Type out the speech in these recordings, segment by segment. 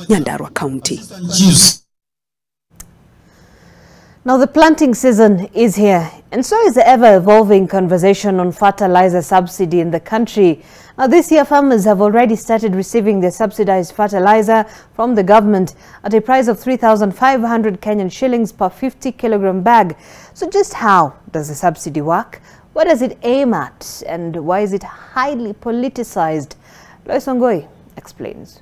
Nyandarua County. Now the planting season is here, and so is the ever-evolving conversation on fertilizer subsidy in the country. Now this year farmers have already started receiving their subsidized fertilizer from the government at a price of 3,500 Kenyan shillings per 50 kilogram bag. So just how does the subsidy work? What does it aim at? And why is it highly politicized? Lois Wangoi explains.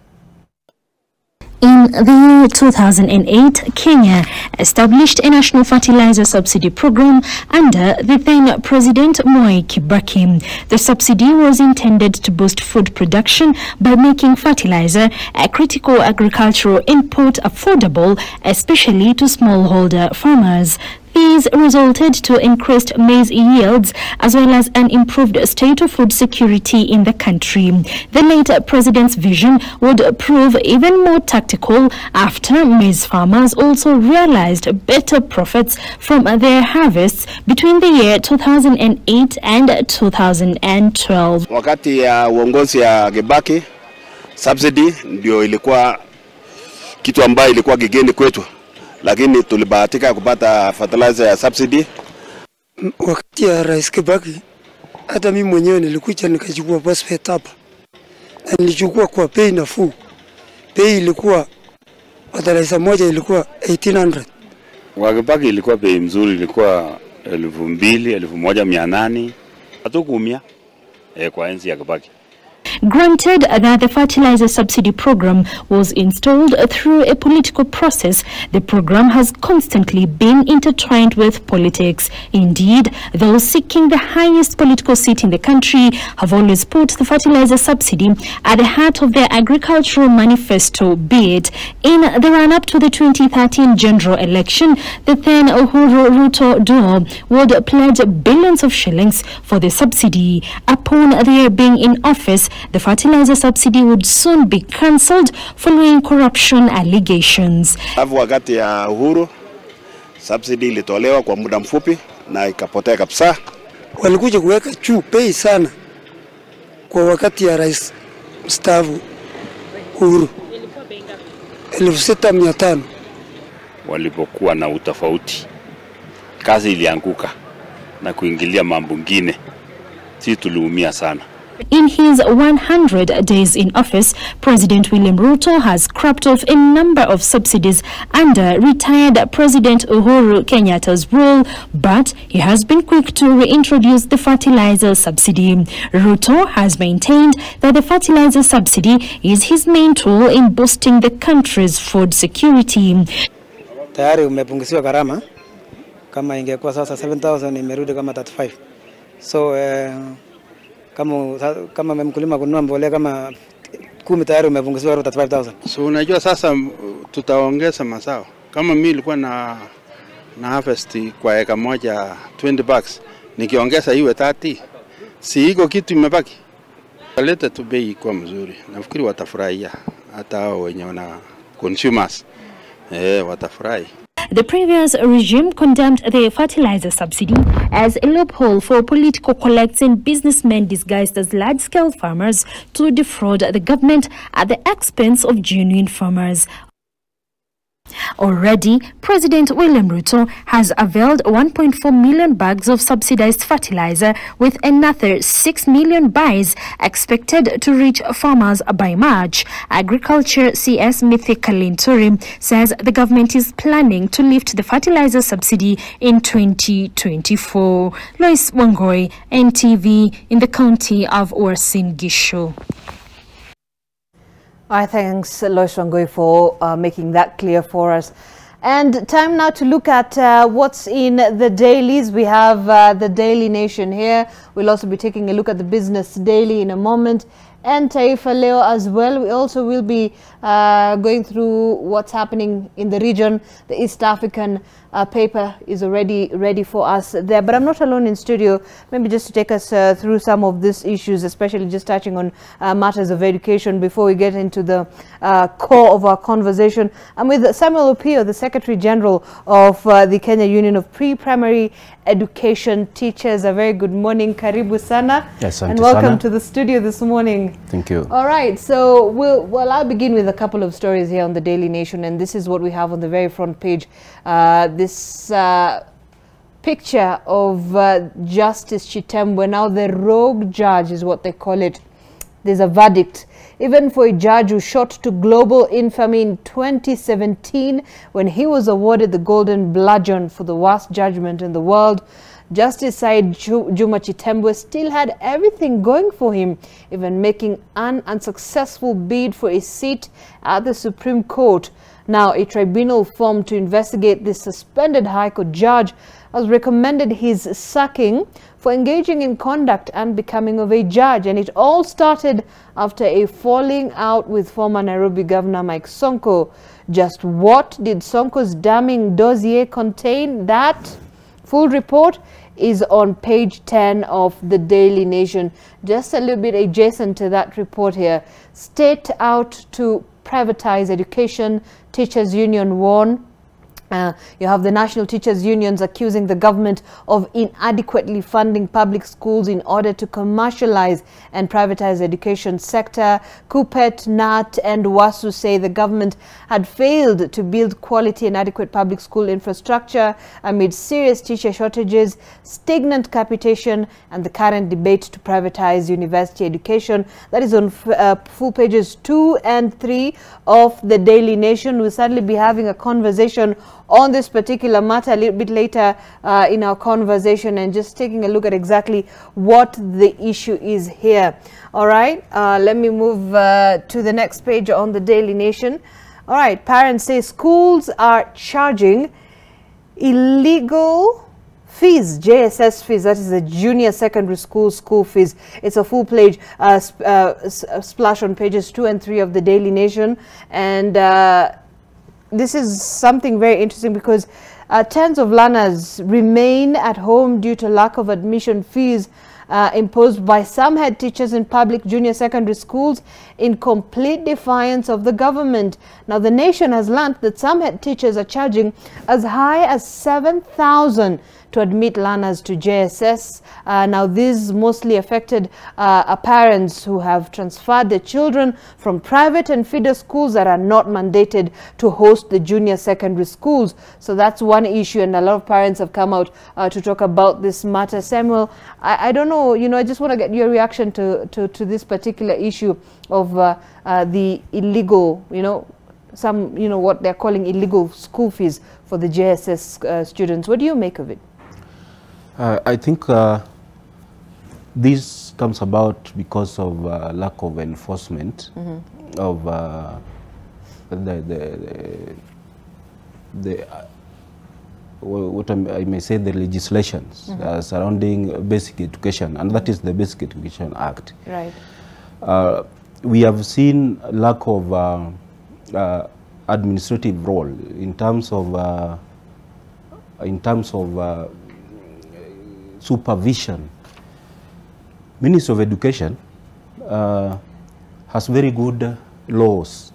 In the year 2008, Kenya established a national fertilizer subsidy program under the then President Mwai Kibaki. The subsidy was intended to boost food production by making fertilizer, a critical agricultural input, affordable, especially to smallholder farmers. These resulted to increased maize yields as well as an improved state of food security in the country. The late president's vision would prove even more tactical after maize farmers also realized better profits from their harvests between the year 2008 and 2012. Wakati ya uongozi ya Kibaki, subsidy ndio ilikuwa kitu ambayo ilikuwa gigeni kwetu. Lakini tulibahatika kupata fertilizer ya subsidy. Wakati ya Rais Kibaki, hata mimi mwenyewe nilikuja nikachukua phosphate hapa. Na nilichukua kwa bei nafuu. Bei ilikuwa fertilizer moja ilikuwa 1800. Wa Kibaki ilikuwa bei mzuri, ilikuwa 2,000, 1,800. Hatukuumia kwa enzi ya Kibaki. Granted that the fertilizer subsidy program was installed through a political process, the program has constantly been intertwined with politics. Indeed, those seeking the highest political seat in the country have always put the fertilizer subsidy at the heart of their agricultural manifesto bid. In the run-up to the 2013 general election, the then Uhuru Ruto duo would pledge billions of shillings for the subsidy. Upon their being in office, the fertilizer subsidy would soon be cancelled following corruption allegations. Wakati ya Uhuru, subsidy ilitolewa kwa muda mfupi na ikapotea kabisa. Walikuja kuweka juu bei sana kwa wakati ya Rais mstaafu Uhuru. 6,500. Walipokuwa na utofauti, kazi ilianguka na kuingilia mambo mengine. Sisi tuliumia sana. In his 100 days in office, President William Ruto has scrapped off a number of subsidies under retired President Uhuru Kenyatta's rule, but he has been quick to reintroduce the fertilizer subsidy. Ruto has maintained that the fertilizer subsidy is his main tool in boosting the country's food security. Tayari umepunguziwa gharama, kama ingekuwa sasa 7,000 imerudi kama 35. So kama mkulima kununua mbolea kama 10 tayari umepunguziwa 35,000. So unajua sasa tutaongeza mazao. Kama mimi nilikuwa na harvest kwa eka moja 20 bags, nikiongeza iwe 30, si iko kitu imebaki. Kaleta tu bei kwa mzuri. Nafikiri watafurahia hata hao wenye wana consumers. Watafurahi. The previous regime condemned the fertilizer subsidy as a loophole for political collects and businessmen disguised as large-scale farmers to defraud the government at the expense of genuine farmers. Already, President William Ruto has availed 1.4 million bags of subsidized fertilizer, with another 6 million buys expected to reach farmers by March. Agriculture CS Mithika Linturi says the government is planning to lift the fertilizer subsidy in 2024. Lois Wangoi, NTV, in the county of Uasin Gishu. Thanks, Lois Wangoi, for making that clear for us. And time now to look at what's in the dailies. We have the Daily Nation here. We'll also be taking a look at the Business Daily in a moment, and Taifa Leo as well. We also will be going through what's happening in the region. The East African paper is already ready for us there. But I'm not alone in studio. Maybe just to take us through some of these issues, especially just touching on matters of education before we get into the core of our conversation. I'm with Samuel Opio, the Secretary General of the Kenya Union of Pre-Primary Education Teachers. A very good morning. Karibu sana. Yes, and welcome to the studio this morning. Thank you. All right, so I'll begin with a couple of stories here on the Daily Nation, and this is what we have on the very front page. This picture of Justice Chitembwe. Now the rogue judge is what they call it. There's a verdict, even for a judge who shot to global infamy in 2017 when he was awarded the Golden Bludgeon for the worst judgment in the world. Justice Said Juma Chitembwe still had everything going for him, even making an unsuccessful bid for a seat at the Supreme Court. Now, a tribunal formed to investigate this suspended High Court judge has recommended his sacking for engaging in conduct and becoming of a judge. And it all started after a falling out with former Nairobi Governor Mike Sonko. Just what did Sonko's damning dossier contain? That full report is on page 10 of the Daily Nation. Just a little bit adjacent to that report here. State out to privatize education, teachers union warn. You have the National Teachers Unions accusing the government of inadequately funding public schools in order to commercialize and privatize the education sector. KUPPET, NAT and WASU say the government had failed to build quality and adequate public school infrastructure amid serious teacher shortages, stagnant capitation and the current debate to privatize university education. That is on full pages 2 and 3 of the Daily Nation. We'll certainly be having a conversation on this particular matter a little bit later in our conversation, and just taking a look at exactly what the issue is here. All right, let me move to the next page on the Daily Nation. All right, parents say schools are charging illegal fees, JSS fees, that is the junior secondary school fees. It's a full page splash on pages 2 and 3 of the Daily Nation. And this is something very interesting because tens of learners remain at home due to lack of admission fees imposed by some head teachers in public junior secondary schools in complete defiance of the government. Now, the Nation has learned that some head teachers are charging as high as 7,000 to admit learners to JSS. Now, this mostly affected parents who have transferred their children from private and feeder schools that are not mandated to host the junior secondary schools. So that's one issue, and a lot of parents have come out to talk about this matter. Samuel, I don't know, I just want to get your reaction to this particular issue of the illegal, what they're calling illegal school fees for the JSS students. What do you make of it? I think this comes about because of lack of enforcement of what I may say, the legislations surrounding basic education, and that is the Basic Education Act. Right. We have seen lack of administrative role in terms of supervision. Ministry of Education has very good laws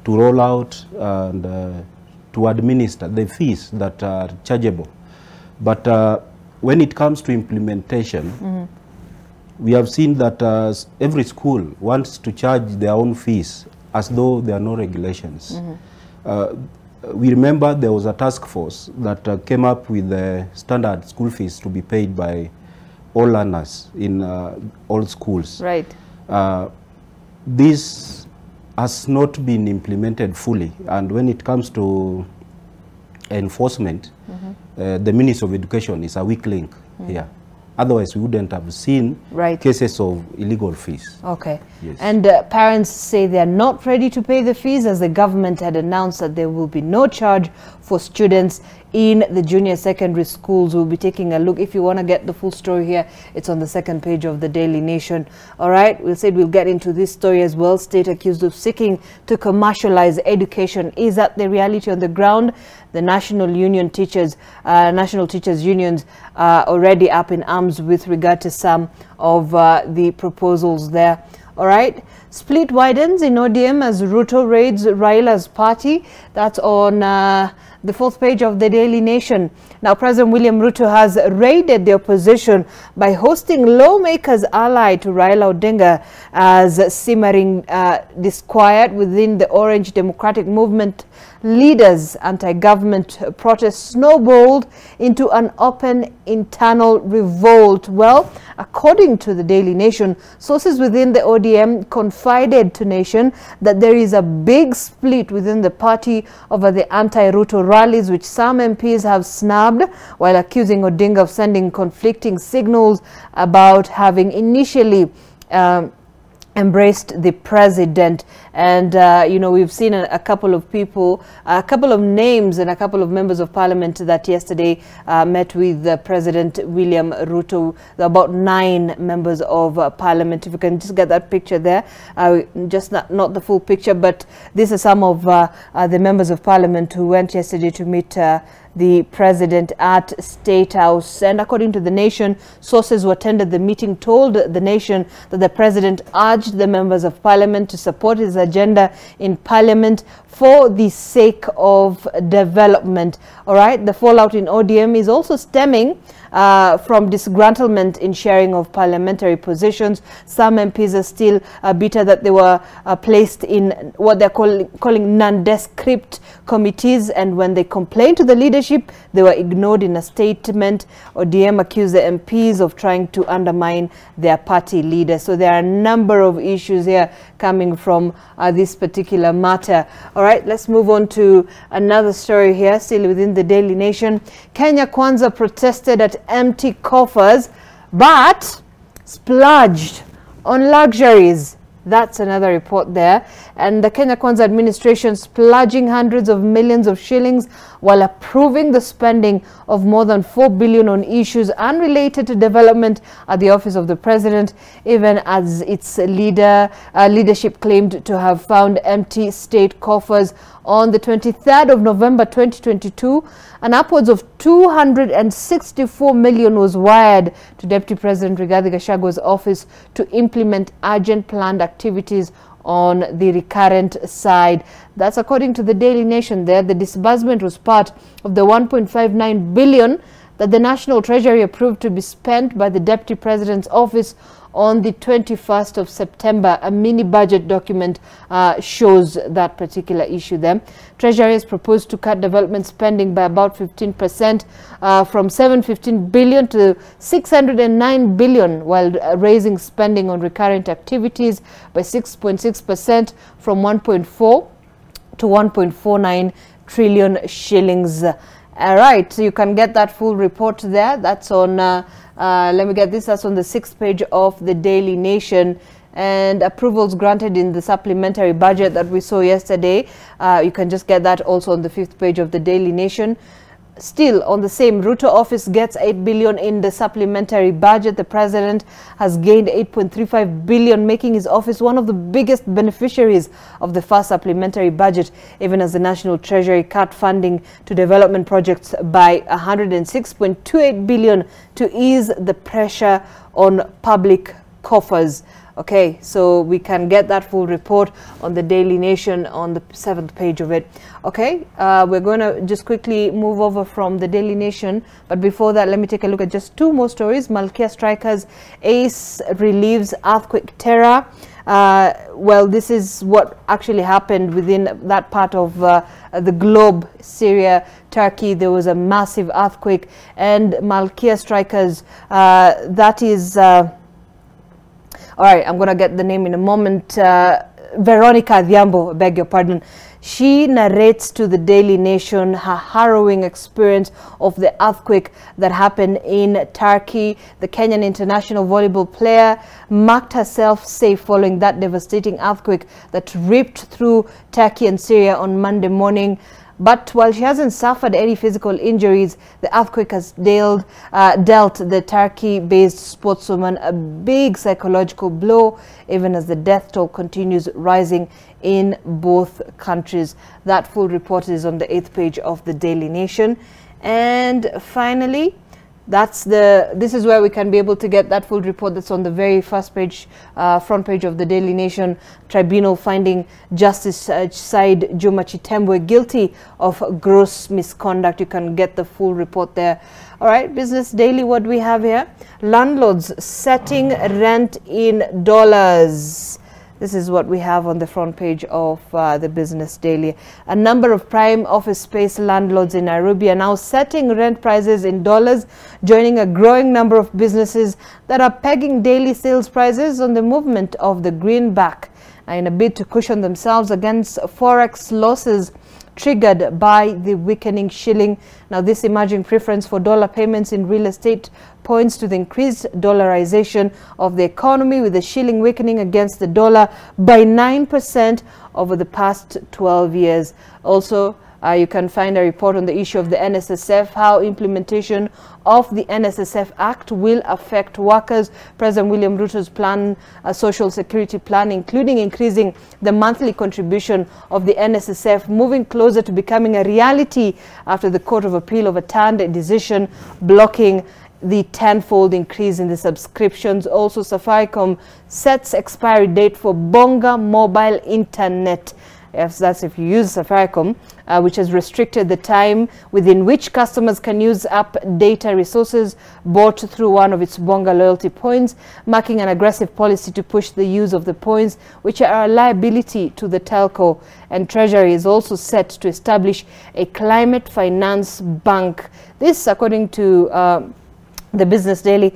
to roll out and to administer the fees that are chargeable. But when it comes to implementation, we have seen that every school wants to charge their own fees as though there are no regulations. We remember there was a task force that came up with the standard school fees to be paid by all learners in all schools. Right. This has not been implemented fully, and when it comes to enforcement, the Ministry of Education is a weak link here. Otherwise, we wouldn't have seen cases of illegal fees. Okay. Yes. And parents say they are not ready to pay the fees, as the government had announced that there will be no charge for students in the junior secondary schools. We'll be taking a look. If you want to get the full story here, it's on the second page of the Daily Nation. All right, we'll get into this story as well. State accused of seeking to commercialize education. Is that the reality on the ground? The National Teachers Unions are already up in arms with regard to some of the proposals there. All right. Split widens in ODM as Ruto raids Raila's party. That's on the 4th page of the Daily Nation. Now, President William Ruto has raided the opposition by hosting lawmakers allied to Raila Odinga as simmering disquiet within the Orange Democratic Movement. Leaders' anti-government protests snowballed into an open internal revolt. Well, according to the Daily Nation, sources within the ODM confided to Nation that there is a big split within the party over the anti-Ruto rallies, which some MPs have snubbed, while accusing Odinga of sending conflicting signals about having initially embraced the president. And you know, we've seen a couple of people, a couple of names and a couple of members of parliament that yesterday met with President William Ruto. There are about 9 members of parliament. If you can just get that picture there, just not the full picture, but these are some of the members of parliament who went yesterday to meet the president at State House. And according to the Nation, sources who attended the meeting told the Nation that the president urged the members of parliament to support his agenda in parliament for the sake of development. All right, the fallout in ODM is also stemming from disgruntlement in sharing of parliamentary positions. Some MPs are still bitter that they were placed in what they're calling nondescript committees, and when they complained to the leadership, they were ignored in a statement. ODM accused the MPs of trying to undermine their party leader. So there are a number of issues here coming from this particular matter. All right, let's move on to another story here, still within the Daily Nation. Kenya Kwanza protested at empty coffers but splurged on luxuries. That's another report there. And the Kenya Kwanza administration splurging hundreds of millions of shillings while approving the spending of more than 4 billion on issues unrelated to development at the office of the president, even as its leadership claimed to have found empty state coffers on the 23rd of November 2022, and upwards of 264 million was wired to Deputy President Rigathi Gachagwa's office to implement urgent planned activities on the recurrent side. That's according to the Daily Nation there. The disbursement was part of the 1.59 billion that the National Treasury approved to be spent by the Deputy President's office on the 21st of September. A mini budget document shows that particular issue there. Treasury has proposed to cut development spending by about 15%, from 715 billion to 609 billion, while raising spending on recurrent activities by 6.6% from 1.4 to 1.49 trillion shillings. All right, so you can get that full report there. That's on let me get this. That's on the 6th page of the Daily Nation. And approvals granted in the supplementary budget that we saw yesterday. You can just get that also on the 5th page of the Daily Nation. Still on the same, Ruto office gets 8 billion in the supplementary budget. The president has gained 8.35 billion, making his office one of the biggest beneficiaries of the first supplementary budget, even as the National Treasury cut funding to development projects by 106.28 billion to ease the pressure on public coffers. Okay, so we can get that full report on the Daily Nation on the 7th page of it. Okay, we're going to just quickly move over from the Daily Nation. But before that, let me take a look at just 2 more stories. Malkia strikers, Ace relieves earthquake terror. Well, this is what actually happened within that part of the globe, Syria, Turkey. There was a massive earthquake, and Malkia strikers, that is... all right, I'm going to get the name in a moment. Veronica Adhiambo, beg your pardon. She narrates to the Daily Nation her harrowing experience of the earthquake that happened in Turkey. The Kenyan international volleyball player marked herself safe following that devastating earthquake that ripped through Turkey and Syria on Monday morning. But while she hasn't suffered any physical injuries, the earthquake has dealt the Turkey-based sportswoman a big psychological blow, even as the death toll continues rising in both countries. That full report is on the 8th page of the Daily Nation. And finally, This is where we can be able to get that full report that's on the very first page, front page of the Daily Nation. Tribunal finding Justice Said Juma Chitembwe guilty of gross misconduct. You can get the full report there. All right, Business Daily, what do we have here? Landlords setting rent in dollars. This is what we have on the front page of the Business Daily. A number of prime office space landlords in Nairobi are now setting rent prices in dollars, joining a growing number of businesses that are pegging daily sales prices on the movement of the greenback in a bid to cushion themselves against forex losses triggered by the weakening shilling. Now, this emerging preference for dollar payments in real estate points to the increased dollarization of the economy, with the shilling weakening against the dollar by 9% over the past 12 years. Also, you can find a report on the issue of the NSSF, how implementation of the NSSF Act will affect workers. President William Ruto's plan, a social security plan, including increasing the monthly contribution of the NSSF, moving closer to becoming a reality after the Court of Appeal overturned a decision blocking the tenfold increase in the subscriptions. Also, Safaricom sets expiry date for Bonga mobile internet. If that's if you use Safaricom, which has restricted the time within which customers can use app data resources bought through one of its Bonga loyalty points, marking an aggressive policy to push the use of the points, which are a liability to the telco. And Treasury is also set to establish a climate finance bank. This, according to the Business Daily,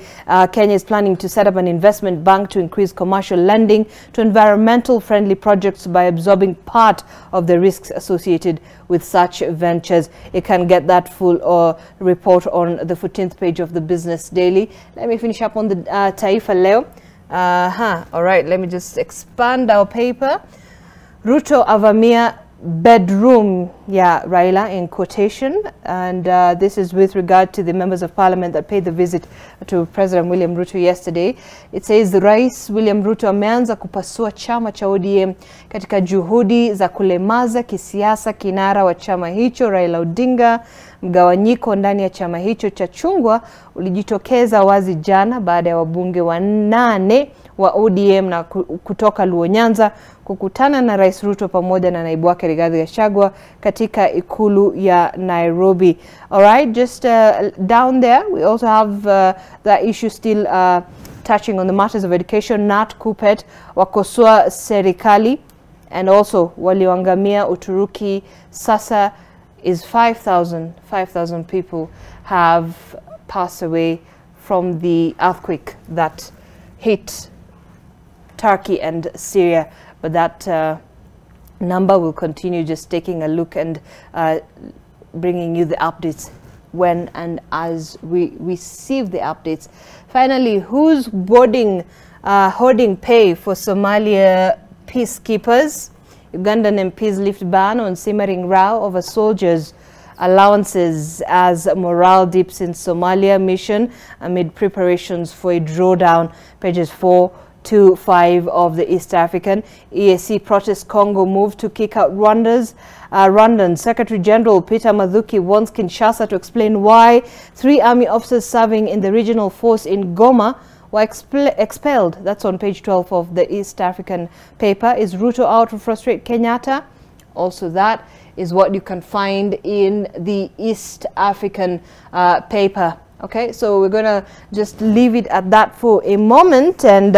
Kenya is planning to set up an investment bank to increase commercial lending to environmental friendly projects by absorbing part of the risks associated with such ventures. You can get that full report on the 14th page of the Business Daily. Let me finish up on the Taifa Leo. All right, let me just expand our paper. Ruto avamia bedroom, Raila in quotation, and this is with regard to the members of parliament that paid the visit to President William Ruto yesterday. It says Rais William Ruto ameanza kupasua chama cha ODM katika juhudi za kulemaza kisiasa kinara wa chama hicho Raila Odinga. Mgawanyiko ndani ya chama hicho cha chungwa ulijitokeza wazi jana baada ya wabunge wanane wa ODM na kutoka Luo Nyanza kukutana na Rais Ruto pamoja na naibu wake Rigathi Gachagua katika ikulu ya Nairobi. All right, just down there we also have the issue still touching on the matters of education. Nat Kupet wakosoa serikali, and also walioangamia Uturuki. Sasa is 5,000 people have passed away from the earthquake that hit Turkey and Syria, but that number will continue. Just taking a look and bringing you the updates when and as we receive the updates. Finally, who's hoarding pay for Somalia peacekeepers? Ugandan MPs lift ban on simmering row over soldiers' allowances as morale dips in Somalia mission amid preparations for a drawdown. Pages 4 to 5 of the East African. EAC protests Congo move to kick out Rwandan. Secretary General Peter Mathuki wants Kinshasa to explain why 3 army officers serving in the regional force in Goma were expelled. That's on page 12 of the East African paper. Is Ruto out to frustrate Kenyatta? Also, that is what you can find in the East African paper. Okay, so we're going to just leave it at that for a moment, and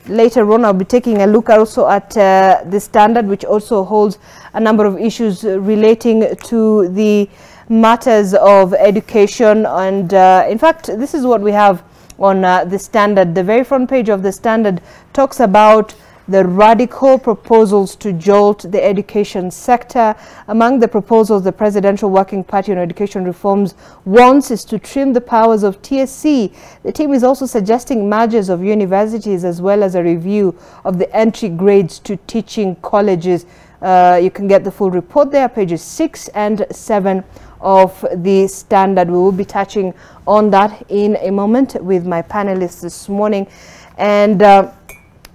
later on I'll be taking a look also at the Standard, which also holds a number of issues relating to the matters of education. And in fact, this is what we have on the Standard. The very front page of the Standard talks about the radical proposals to jolt the education sector. Among the proposals the Presidential Working Party on Education Reforms wants is to trim the powers of TSC. The team is also suggesting mergers of universities as well as a review of the entry grades to teaching colleges. You can get the full report there, pages 6 and 7 of the Standard. We will be touching on that in a moment with my panelists this morning. And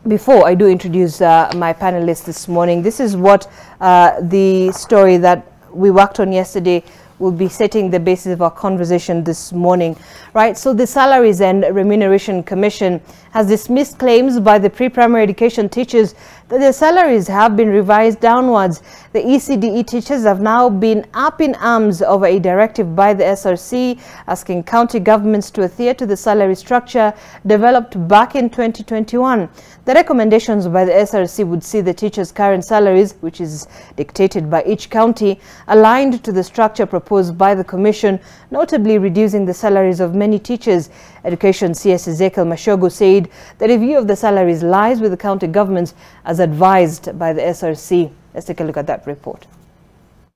before I do introduce my panelists this morning, this is what the story that we worked on yesterday will be setting the basis of our conversation this morning. Right, so the Salaries and Remuneration Commission has dismissed claims by the pre-primary education teachers that their salaries have been revised downwards. The ECDE teachers have now been up in arms over a directive by the SRC asking county governments to adhere to the salary structure developed back in 2021. The recommendations by the SRC would see the teachers' current salaries, which is dictated by each county, aligned to the structure proposed by the Commission, notably reducing the salaries of many teachers. Education CS Ezekiel Mashogo said the review of the salaries lies with the county governments as advised by the SRC. Let's take a look at that report.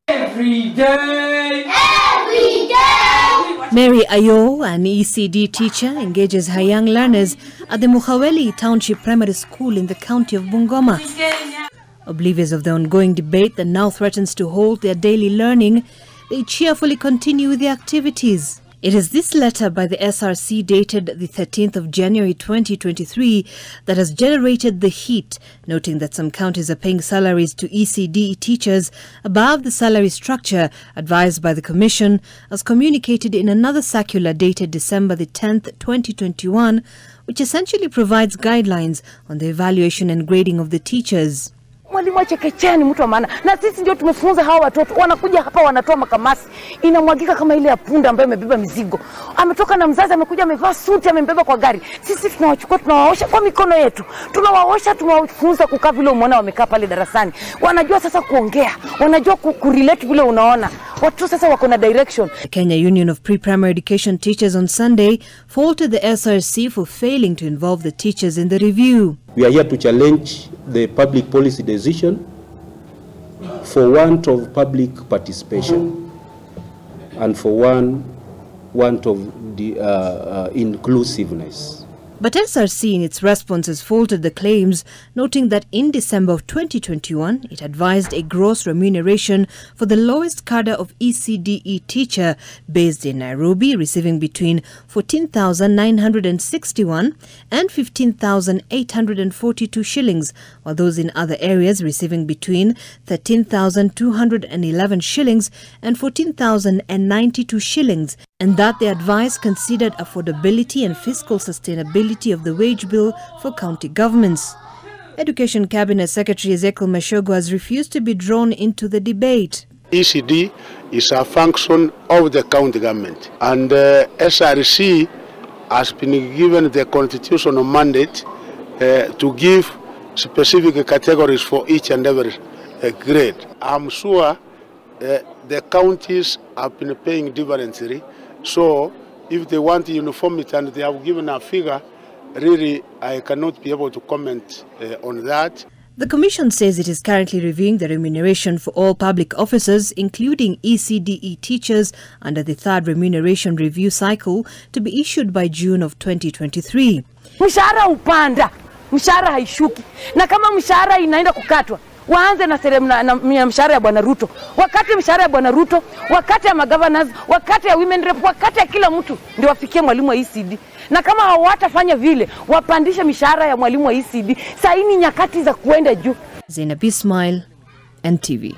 Every day! Mary Ayo, an ECD teacher, engages her young learners at the Muhaweli Township Primary School in the county of Bungoma. Oblivious of the ongoing debate that now threatens to halt their daily learning, they cheerfully continue with their activities. It is this letter by the SRC dated the 13th of January 2023 that has generated the heat, noting that some counties are paying salaries to ECD teachers above the salary structure advised by the Commission, as communicated in another circular dated December the 10th, 2021, which essentially provides guidelines on the evaluation and grading of the teachers. Mwalimu wa chekechea ni mtu wa maana, na sisi ndio tumefunza hawa watoto. Wanakuja hapa wanatoa makamasi, inamwagika kama ile ya punda ambayo imebeba mizigo. Ametoka na mzazi, amekuja amevaa suti, amembeba kwa gari. Sisi tunawachukua, tunawaosha kwa mikono yetu, tunawaosha, tunawafunza kukaa vile umeona wamekaa pale darasani. Wanajua sasa kuongea, wanajua kurelate vile unaona. Watu sasa wako na direction. The Kenya Union of Pre-Primary Education Teachers on Sunday faulted the SRC for failing to involve the teachers in the review. We are here to challenge the public policy decision for want of public participation and for want of the inclusiveness. But SRC in its response has faulted the claims, noting that in December of 2021, it advised a gross remuneration for the lowest cadre of ECDE teacher based in Nairobi, receiving between 14,961 and 15,842 shillings, while those in other areas receiving between 13,211 shillings and 14,092 shillings, and that the advice considered affordability and fiscal sustainability of the wage bill for county governments. Education Cabinet Secretary Ezekiel Mashogo has refused to be drawn into the debate. ECD is a function of the county government, and SRC has been given the constitutional mandate to give specific categories for each and every grade. I'm sure the counties have been paying differently, so if they want uniformity and they have given a figure, really I cannot be able to comment on that. The Commission says it is currently reviewing the remuneration for all public officers, including ECDE teachers, under the third remuneration review cycle to be issued by June of 2023. Mshahara upanda, mshahara haishuki. Na kama mshahara inaenda kukatwa, waanze na mshahara ya Bwana Ruto. Wakati mshahara ya Bwana Ruto, wakati ya magovernors, wakati ya women rep, wakati ya kila mtu ndio wafikie mwalimu wa ECD. Na kama hawatafanya vile, wapandishe mishahara ya mwalimu wa ECD. Saini nyakati za kuenda juu. Zainab Ismail, NTV.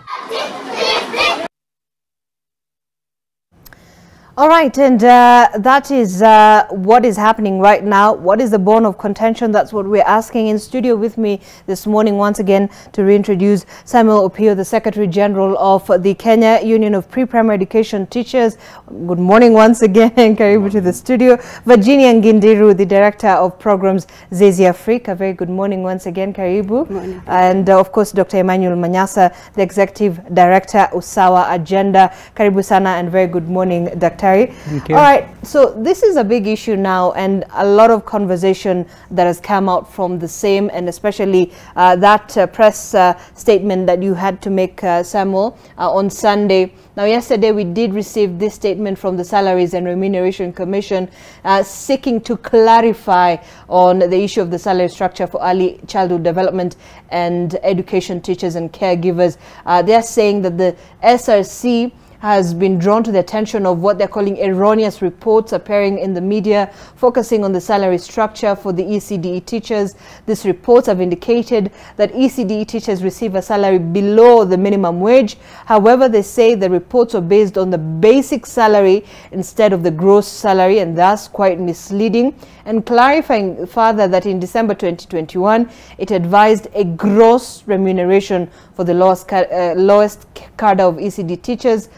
All right, and that is what is happening right now. What is the bone of contention? That's what we're asking. In studio with me this morning, once again, to reintroduce Samuel Opio, the Secretary General of the Kenya Union of Pre-Primary Education Teachers. Good morning once again, and karibu to the studio. Virginia Ngindiru, the Director of Programs, Zezi Africa. Very good morning once again, karibu. Morning. And of course, Dr. Emmanuel Manyasa, the Executive Director, Usawa Agenda. Karibu sana, and very good morning, Dr. Thank you. All right, so this is a big issue now, and a lot of conversation that has come out from the same, and especially that press statement that you had to make, Samuel, on Sunday. Now, yesterday we did receive this statement from the Salaries and Remuneration Commission seeking to clarify on the issue of the salary structure for early childhood development and education teachers and caregivers. They are saying that the SRC has been drawn to the attention of what they're calling erroneous reports appearing in the media, focusing on the salary structure for the ECDE teachers. These reports have indicated that ECDE teachers receive a salary below the minimum wage. However, they say the reports are based on the basic salary instead of the gross salary, and thus quite misleading. And clarifying further that in December 2021, it advised a gross remuneration for the lowest cadre of ECD teachers.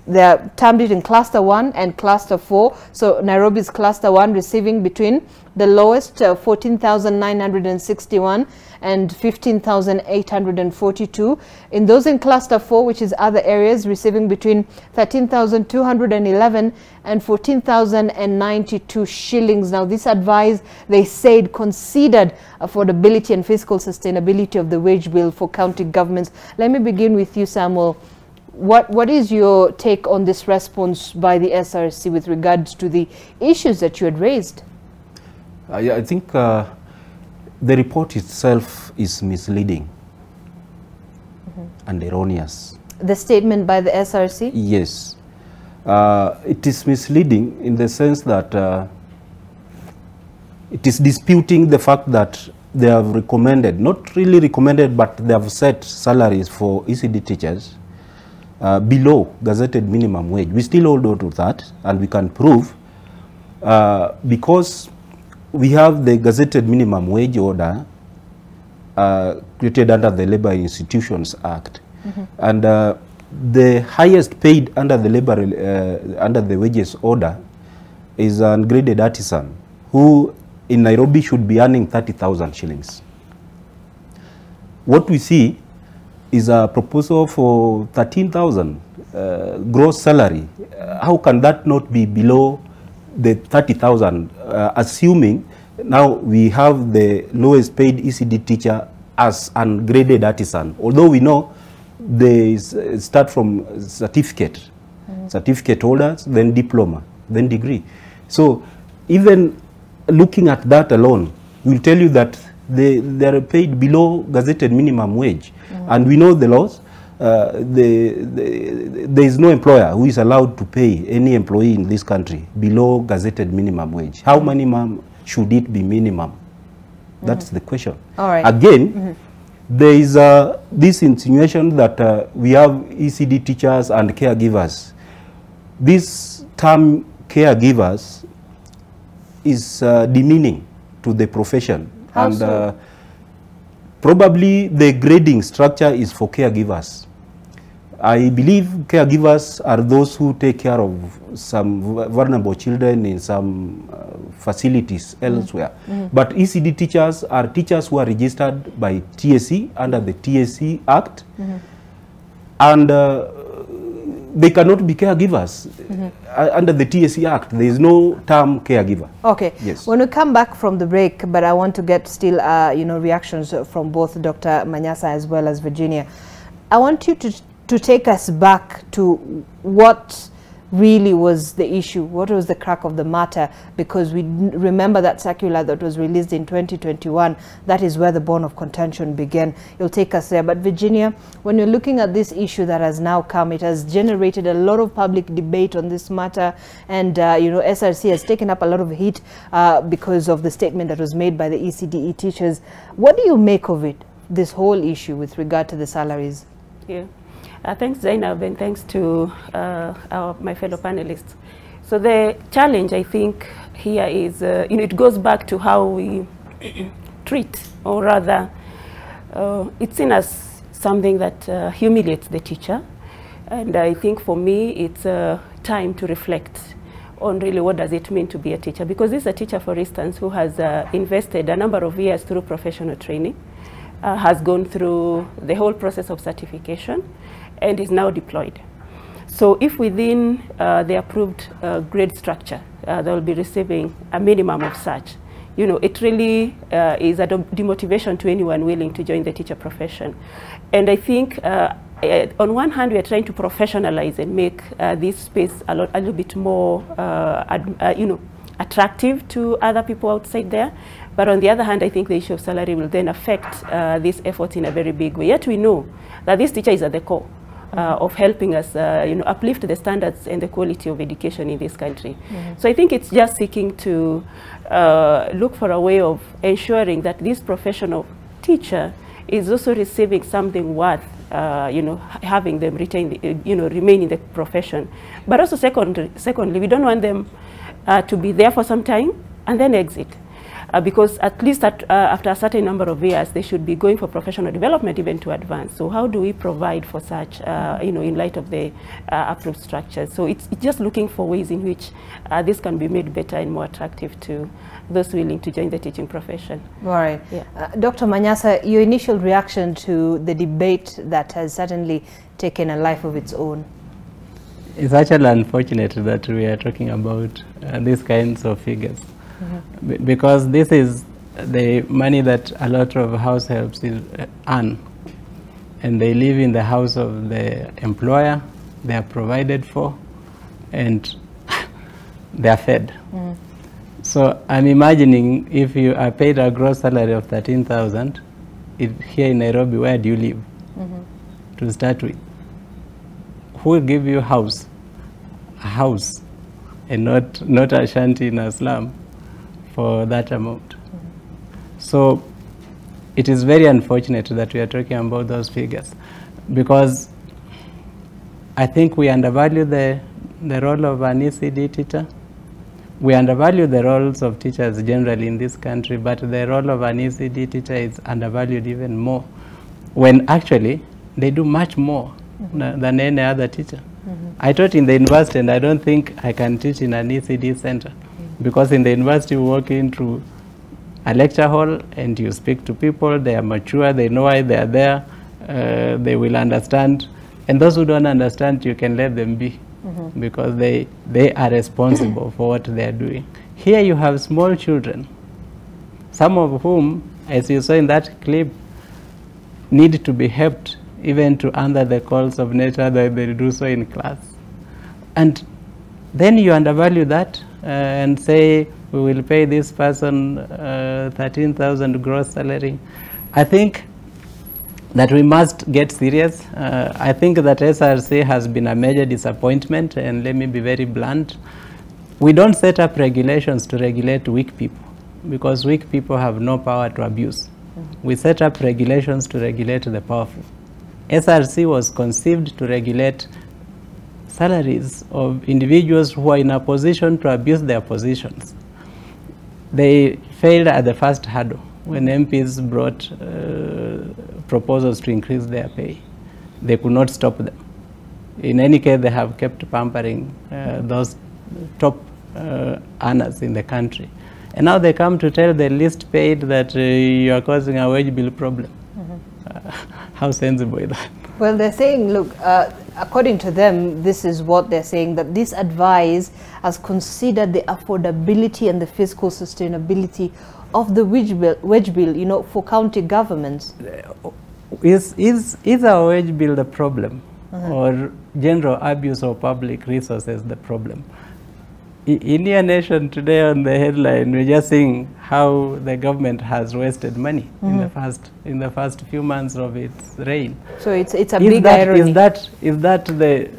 They termed it in Cluster 1 and Cluster 4. So Nairobi's Cluster 1 receiving between the lowest 14,961 and 15,842. In those in Cluster 4, which is other areas, receiving between 13,211 and 14,092 shillings. Now, this advice, they said, considered affordability and fiscal sustainability of the wage bill for county governments. Let me begin with you, Samuel. What is your take on this response by the SRC with regards to the issues that you had raised? Yeah, I think the report itself is misleading and erroneous. The statement by the SRC? Yes. It is misleading in the sense that it is disputing the fact that they have recommended, not really recommended, but they have set salaries for ECD teachers below gazetted minimum wage. We still hold on to that, and we can prove because we have the gazetted minimum wage order created under the Labor Institutions Act, and the highest paid under the labor under the wages order is an ungraded artisan who in Nairobi should be earning 30,000 shillings. What we see is a proposal for 13,000 gross salary. How can that not be below the 30,000, assuming now we have the lowest paid ECD teacher as an ungraded artisan, although we know they start from certificate, certificate holders, then diploma, then degree. So even looking at that alone will tell you that they are paid below gazetted minimum wage. And we know the laws. There is no employer who is allowed to pay any employee in this country below gazetted minimum wage. How minimum should it be minimum? That's the question. All right. Again, there is this insinuation that we have ECD teachers and caregivers. This term caregivers is demeaning to the profession. How and so? Probably the grading structure is for caregivers. I believe caregivers are those who take care of some vulnerable children in some facilities elsewhere. But ECD teachers are teachers who are registered by TSC under the TSC Act, and they cannot be caregivers. Under the TSC Act, there is no term caregiver. Okay. Yes. When we come back from the break, but I want to get still, reactions from both Dr. Manyasa as well as Virginia. I want you to take us back to what really was the issue, what was the crack of the matter, because we remember that circular that was released in 2021. That is where the bone of contention began. You'll take us there. But Virginia, when you're looking at this issue that has now come, it has generated a lot of public debate on this matter, and SRC has taken up a lot of heat because of the statement that was made by the ECDE teachers. What do you make of it, this whole issue with regard to the salaries? Yeah. Thanks, Zainab, and thanks to my fellow panelists. So the challenge, I think, here is, it goes back to how we treat, or rather, it's seen as something that humiliates the teacher. And I think for me, it's time to reflect on really what does it mean to be a teacher. Because this is a teacher, for instance, who has invested a number of years through professional training, has gone through the whole process of certification, and is now deployed. So if within the approved grade structure, they will be receiving a minimum of such, it really is a demotivation to anyone willing to join the teacher profession. And I think on one hand, we are trying to professionalize and make this space a little bit more, attractive to other people outside there. But on the other hand, I think the issue of salary will then affect this effort in a very big way. Yet we know that this teacher is at the core of helping us, uplift the standards and the quality of education in this country. So I think it's just seeking to look for a way of ensuring that this professional teacher is also receiving something worth, having them retain, remain in the profession. But also secondly, we don't want them to be there for some time and then exit. Because at least after a certain number of years, they should be going for professional development even to advance. So how do we provide for such, in light of the approved structures? So it's just looking for ways in which this can be made better and more attractive to those willing to join the teaching profession. All right. Yeah. Dr. Manyasa, your initial reaction to the debate that has certainly taken a life of its own? It's actually unfortunate that we are talking about these kinds of figures. Because this is the money that a lot of households earn, and they live in the house of the employer, they are provided for, and they are fed. So I'm imagining if you are paid a gross salary of 13,000, here in Nairobi, where do you live to start with? Who will give you a house, and not a shanty in a slum for that amount? So it is very unfortunate that we are talking about those figures, because I think we undervalue the role of an ECD teacher. We undervalue the roles of teachers generally in this country, but the role of an ECD teacher is undervalued even more, when actually they do much more than any other teacher. I taught in the university, and I don't think I can teach in an ECD center. Because in the university, you walk into a lecture hall and you speak to people, they are mature, they know why they are there, they will understand. And those who don't understand, you can let them be, because they are responsible for what they are doing. Here you have small children, some of whom, as you saw in that clip, need to be helped even to answer the calls of nature that they do so in class. And then you undervalue that and say, we will pay this person 13,000 gross salary. I think that we must get serious. I think that SRC has been a major disappointment, and let me be very blunt. We don't set up regulations to regulate weak people, because weak people have no power to abuse. We set up regulations to regulate the powerful. SRC was conceived to regulate salaries of individuals who are in a position to abuse their positions. They failed at the first hurdle when MPs brought proposals to increase their pay. They could not stop them. In any case, they have kept pampering those top earners in the country. And now they come to tell the least paid that you are causing a wage bill problem. How sensible is that? Well, they're saying, look, according to them, this is what they're saying, that this advice has considered the affordability and the fiscal sustainability of the wage bill, for county governments. Is our wage bill the problem, or general abuse of public resources the problem? Indian Nation today on the headline, we're just seeing how the government has wasted money in the first few months of its reign. So it's a big irony. Is that the?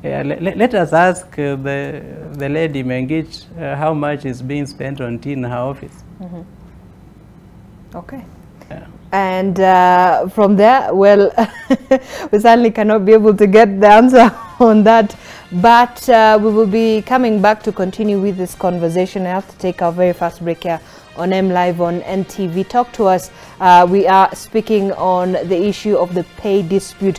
Let us ask the lady Mengich how much is being spent on tea in her office. Okay. Yeah. And from there, well, we certainly cannot be able to get the answer on that. But we will be coming back to continue with this conversation. I have to take our very first break here on M Live on NTV. Talk to us. We are speaking on the issue of the pay dispute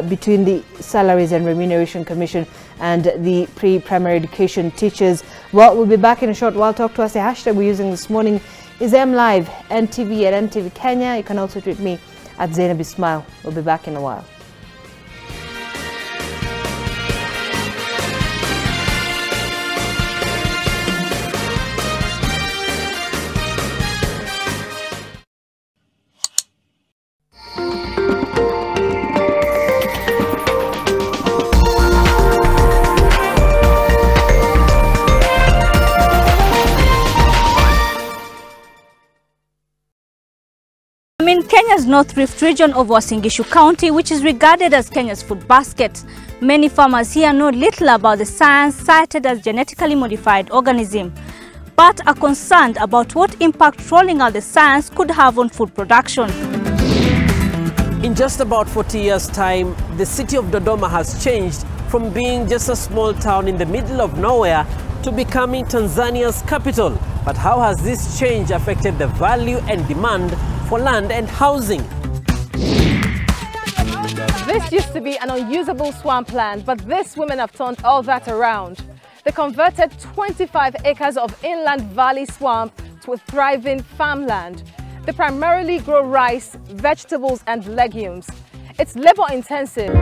between the Salaries and Remuneration Commission and the pre-primary education teachers. Well, we'll be back in a short while. Talk to us. The hashtag we're using this morning is M Live NTV at NTV Kenya. You can also tweet me at Zainab Ismail. We'll be back in a while. In Kenya, Kenya's North Rift region of Uasin Gishu County, which is regarded as Kenya's food basket. Many farmers here know little about the science cited as genetically modified organism, but are concerned about what impact rolling out the science could have on food production. In just about 40 years' time, the city of Dodoma has changed from being just a small town in the middle of nowhere to becoming Tanzania's capital. But how has this change affected the value and demand for land and housing? This used to be an unusable swampland, but these women have turned all that around. They converted 25 acres of inland valley swamp to a thriving farmland. They primarily grow rice, vegetables and legumes. It's labor-intensive.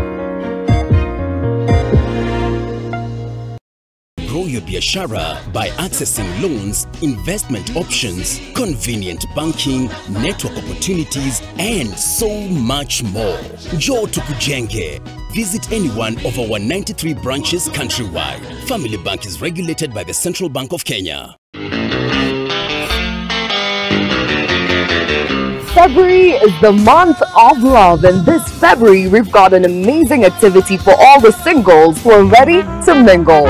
Grow your biashara by accessing loans, investment options, convenient banking, network opportunities, and so much more. Njoo tukujenge. Visit any one of our 93 branches countrywide. Family Bank is regulated by the Central Bank of Kenya. February is the month of love, and this February we've got an amazing activity for all the singles who are ready to mingle.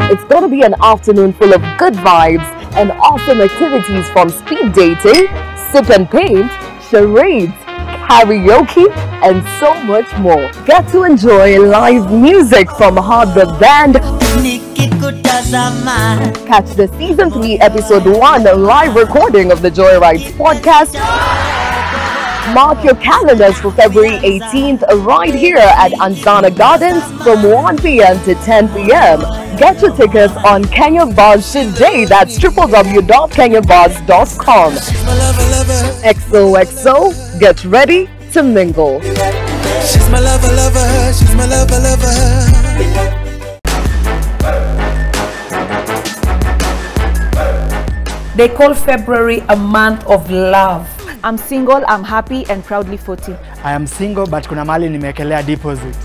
It's going to be an afternoon full of good vibes and awesome activities from speed dating, sip and paint, charades, karaoke, and so much more. Get to enjoy live music from Hardwood Band. Catch the Season 3 Episode 1 live recording of the Joyrides podcast. Mark your calendars for February 18th right here at Anzana Gardens from 1 p.m. to 10 p.m. Get your tickets on Kenya Buzz today. That's www.kenyabuzz.com. XOXO, get ready to mingle. She's my lover, lover. She's my lover, lover. They call February a month of love. I'm single, I'm happy and proudly 40. I am single but kuna mali nimekelea deposit.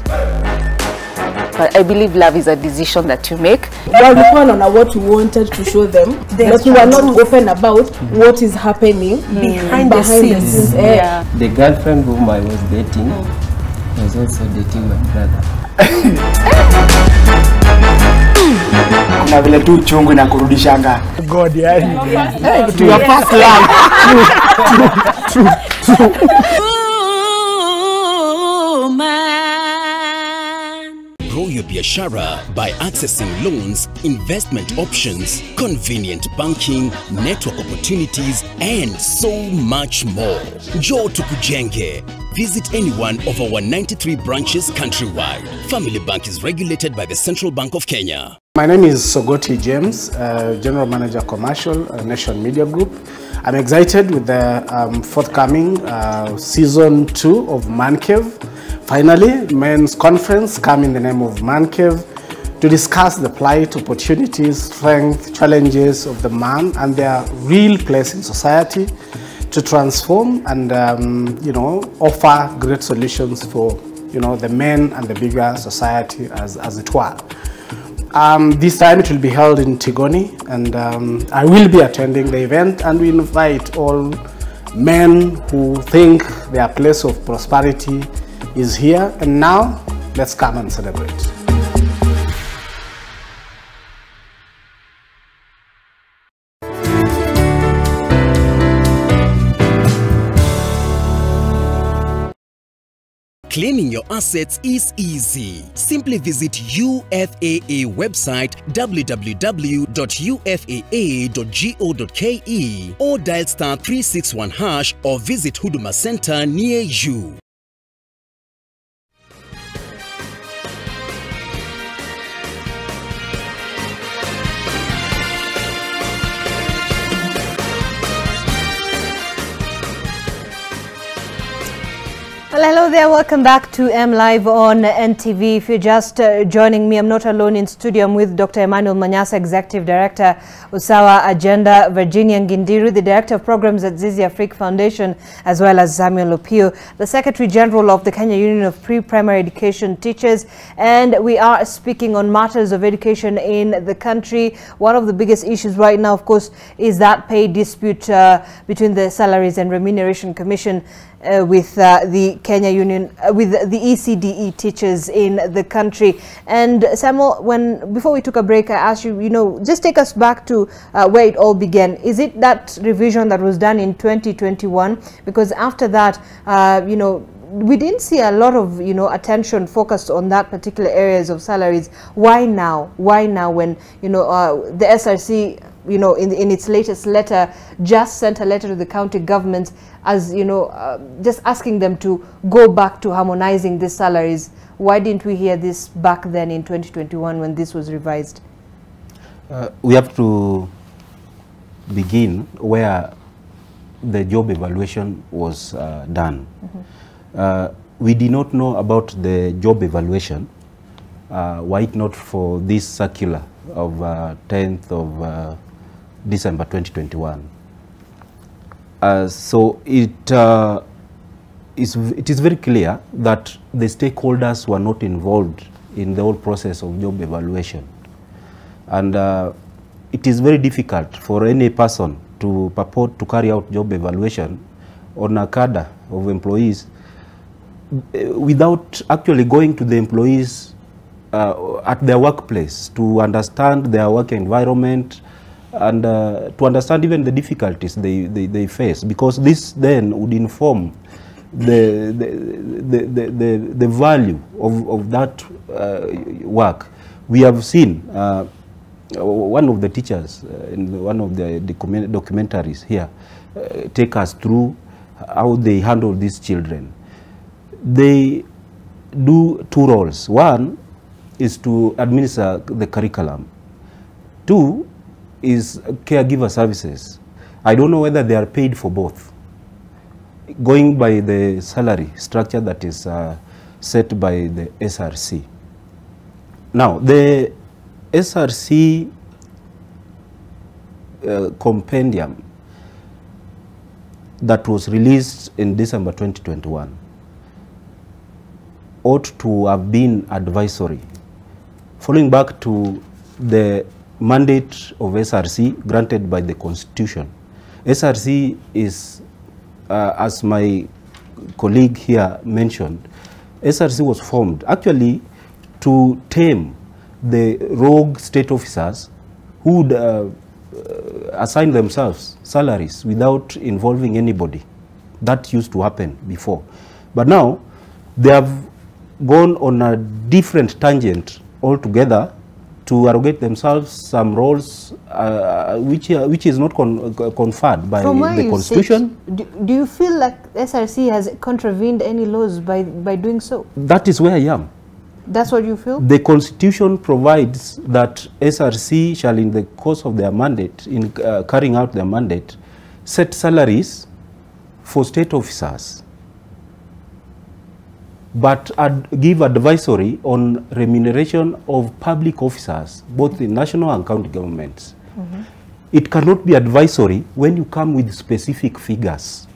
But I believe love is a decision that you make. Well, we found on what we wanted to show them, but we were not open about what is happening behind the scenes. Yeah. The girlfriend whom I was dating was also dating my brother. Kuna vile tu chungu na kurudishanga. God, yani. To your first love. True. Grow your biashara by accessing loans, investment options, convenient banking, network opportunities, and so much more. Njoo tukujenge. Visit any one of our 93 branches countrywide. Family Bank is regulated by the Central Bank of Kenya. My name is Sogoti James, General Manager Commercial, Nation Media Group. I'm excited with the forthcoming Season 2 of Man Cave. Finally, men's conference come in the name of Man Cave to discuss the plight, opportunities, strengths, challenges of the man and their real place in society to transform and offer great solutions for the men and the bigger society as it were. This time it will be held in Tigoni, and I will be attending the event, and we invite all men who think their place of prosperity is here. And now let's come and celebrate. Cleaning your assets is easy. Simply visit UFAA website www.ufaa.go.ke or dial *361# or visit Huduma Center near you. Well, hello there. Welcome back to M Live on NTV. If you're just joining me, I'm not alone in studio. I'm with Dr. Emmanuel Manyasa, Executive Director, Usawa Agenda, Virginia Ngindiru, the Director of Programs at Zizi Afrique Foundation, as well as Samuel Opio, the Secretary General of the Kenya Union of Pre-Primary Education Teachers. And we are speaking on matters of education in the country. One of the biggest issues right now, of course, is that pay dispute between the Salaries and Remuneration Commission with the Kenya Union, with the ECDE teachers in the country. And Samuel, before we took a break, I asked you, just take us back to where it all began. Is it that revision that was done in 2021? Because after that, we didn't see a lot of, attention focused on that particular areas of salaries. Why now? Why now when, the SRC, in its latest letter, just sent a letter to the county governments as, just asking them to go back to harmonizing these salaries? Why didn't we hear this back then in 2021 when this was revised? We have to begin where the job evaluation was done. We did not know about the job evaluation, were it not for this circular of 10th of December 2021. So it is very clear that the stakeholders were not involved in the whole process of job evaluation. And it is very difficult for any person to purport to carry out job evaluation on a cadre of employees without actually going to the employees at their workplace to understand their work environment and to understand even the difficulties they face, because this then would inform the value of that work. We have seen one of the teachers in one of the documentaries here take us through how they handle these children. They do two roles. One is to administer the curriculum. Two is caregiver services. I don't know whether they are paid for both, going by the salary structure that is set by the SRC. Now, the SRC compendium that was released in December 2021 ought to have been advisory, following back to the mandate of SRC granted by the Constitution. SRC is, as my colleague here mentioned, SRC was formed actually to tame the rogue state officers who would assign themselves salaries without involving anybody. That used to happen before. But now they have gone on a different tangent altogether to arrogate themselves some roles which is not conferred by the Constitution. Do you feel like SRC has contravened any laws by doing so? That is where I am. That's what you feel? The Constitution provides that SRC shall, in the course of their mandate, in carrying out their mandate, set salaries for state officers, but give advisory on remuneration of public officers, both in national and county governments. It cannot be advisory when you come with specific figures.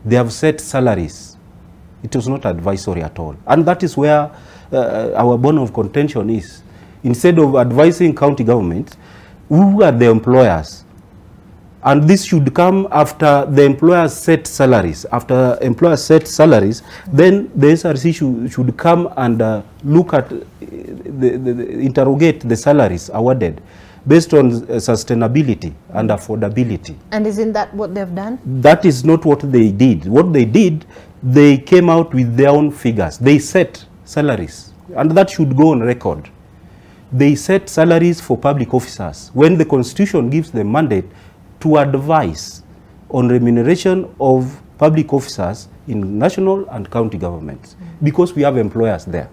They have set salaries. It was not advisory at all. And that is where our bone of contention is. Instead of advising county governments, who are the employers? And this should come after the employers set salaries. After employers set salaries, then the SRC should come and look at, interrogate the salaries awarded based on sustainability and affordability. And isn't that what they've done? That is not what they did. What they did, they came out with their own figures. They set salaries, and that should go on record. They set salaries for public officers when the Constitution gives them mandate to advise on remuneration of public officers in national and county governments, because we have employers there.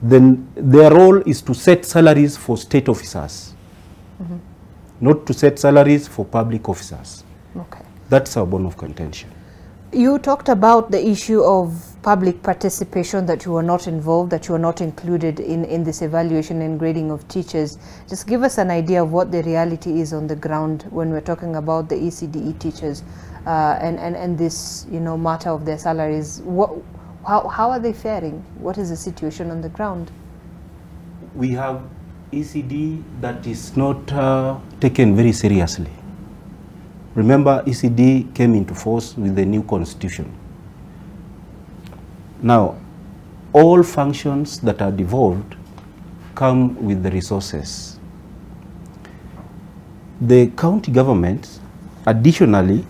Then their role is to set salaries for state officers, not to set salaries for public officers. Okay. That's our bone of contention. You talked about the issue of public participation, that you were not involved, that you were not included in this evaluation and grading of teachers. Just give us an idea of what the reality is on the ground when we're talking about the ECDE teachers and this, you know, matter of their salaries. How are they faring? What is the situation on the ground? We have ECD that is not taken very seriously. Remember, ECD came into force with the new constitution. Now, all functions that are devolved come with the resources. The county governments, additionally,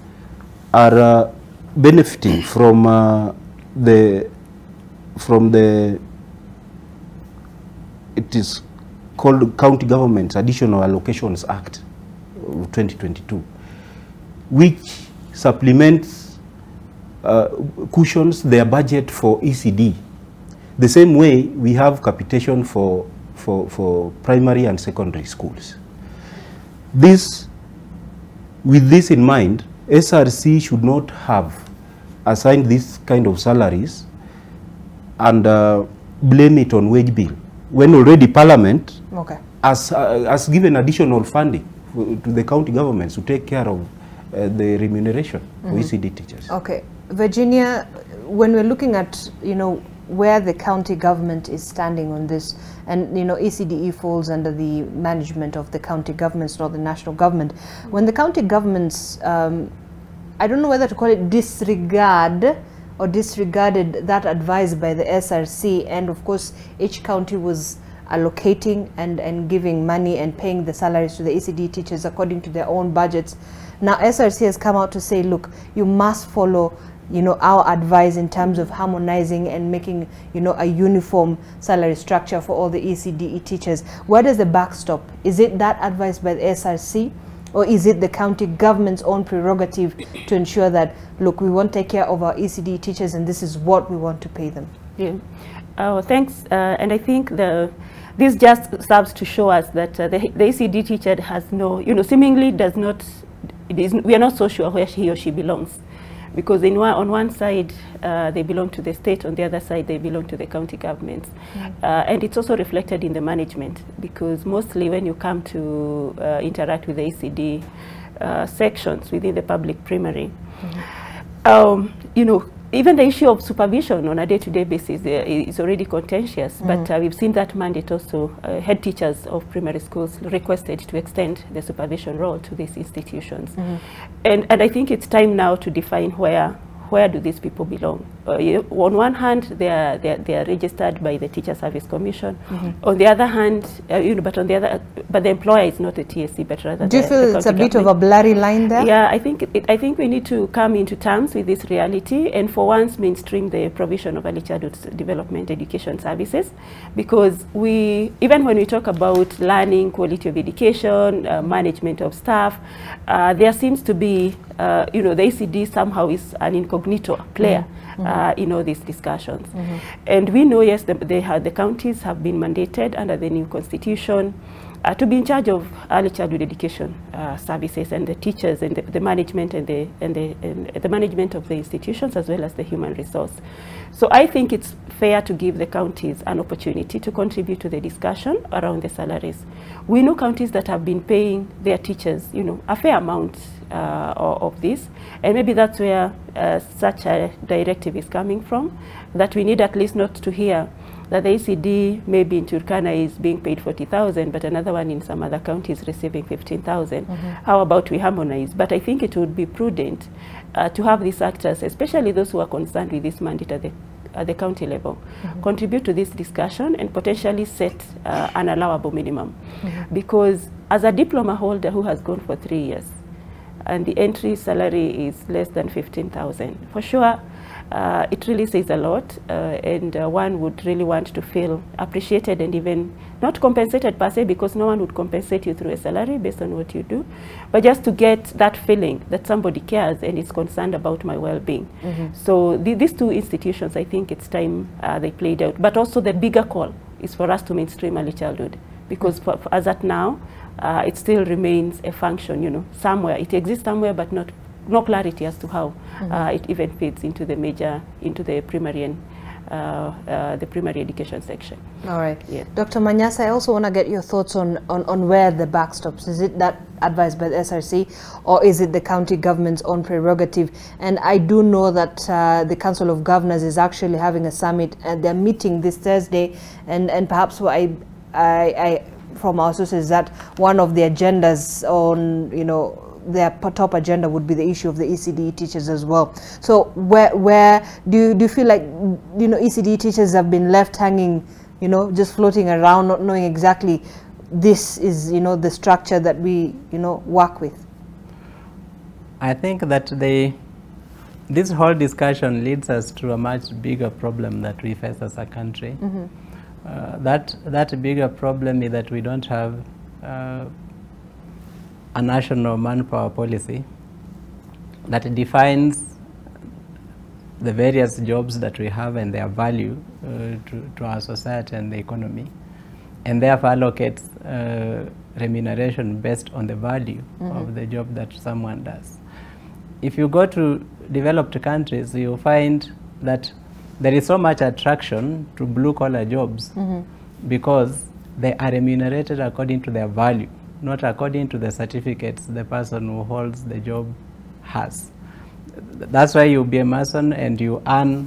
are benefiting from it is called County Governments Additional Allocations Act of 2022, which supplements, cushions their budget for ECD. The same way we have capitation for primary and secondary schools. With this in mind, SRC should not have assigned this kind of salaries and blame it on wage bill, when already Parliament has given additional funding to the county governments to take care of the remuneration for ECD teachers. Okay, Virginia, when we're looking at, you know, where the county government is standing on this, and you know, ECDE falls under the management of the county governments, not the national government. When the county governments, I don't know whether to call it disregard or disregarded that advice by the SRC, and of course each county was allocating and giving money and paying the salaries to the ECD teachers according to their own budgets. Now SRC has come out to say, look, you must follow, you know, our advice in terms of harmonizing and making, you know, a uniform salary structure for all the ECDE teachers. Where does the buck stop? Is it that advice by the SRC, or is it the county government's own prerogative to ensure that, look, we want to take care of our ECD teachers and this is what we want to pay them? Yeah. Thanks. And I think this just serves to show us that the ECD teacher has no, you know, seemingly does not, we are not so sure where he or she belongs. Because on one side, they belong to the state, on the other side, they belong to the county governments. And it's also reflected in the management, because mostly when you come to interact with the ECD sections within the public primary, you know, even the issue of supervision on a day-to-day basis is already contentious, but we've seen that mandate also. Head teachers of primary schools requested to extend the supervision role to these institutions. And I think it's time now to define where do these people belong. On one hand, they are registered by the Teacher Service Commission. On the other hand, you know, but the employer is not the TSC, but rather. Do you feel it's a bit of a blurry line there? Yeah, I think we need to come into terms with this reality, and for once mainstream the provision of early childhood development education services, because even when we talk about learning, quality of education, management of staff, there seems to be you know, the ECD somehow is an incognito player in all these discussions. And we know, yes, the counties have been mandated under the new constitution to be in charge of early childhood education services, and the teachers and the management and the management of the institutions, as well as the human resource. So I think it's fair to give the counties an opportunity to contribute to the discussion around the salaries. We know counties that have been paying their teachers, you know, a fair amount of this, and maybe that's where such a directive is coming from, that we need at least not to hear that the ECD maybe in Turkana is being paid 40,000, but another one in some other county is receiving 15,000. How about we harmonize? But I think it would be prudent to have these actors, especially those who are concerned with this mandate at the county level, contribute to this discussion and potentially set an allowable minimum. Because as a diploma holder who has gone for 3 years, and the entry salary is less than 15,000, for sure, it really says a lot, and one would really want to feel appreciated and even not compensated per se, because no one would compensate you through a salary based on what you do, but just to get that feeling that somebody cares and is concerned about my well-being. So these two institutions, I think it's time they played out. But also the bigger call is for us to mainstream early childhood, because as at now, it still remains a function, you know, somewhere. It exists somewhere, but not no clarity as to how it even fits into the primary and the primary education section. All right. Yeah. Dr. Manyasa, I also want to get your thoughts on where the buck stops. Is it that advised by the SRC, or is it the county government's own prerogative? And I do know that the Council of Governors is actually having a summit, and they're meeting this Thursday, and perhaps what I from our sources that one of the agendas on, their top agenda would be the issue of the ECD teachers as well. So where do you feel like, ECD teachers have been left hanging, just floating around, not knowing exactly this is, the structure that we, work with? I think that this whole discussion leads us to a much bigger problem that we face as a country. That bigger problem is that we don't have a national manpower policy that defines the various jobs that we have and their value to our society and the economy, and therefore allocates remuneration based on the value of the job that someone does. If you go to developed countries, you'll find that there is so much attraction to blue-collar jobs because they are remunerated according to their value, not according to the certificates the person who holds the job has. That's why you'll be a mason and you earn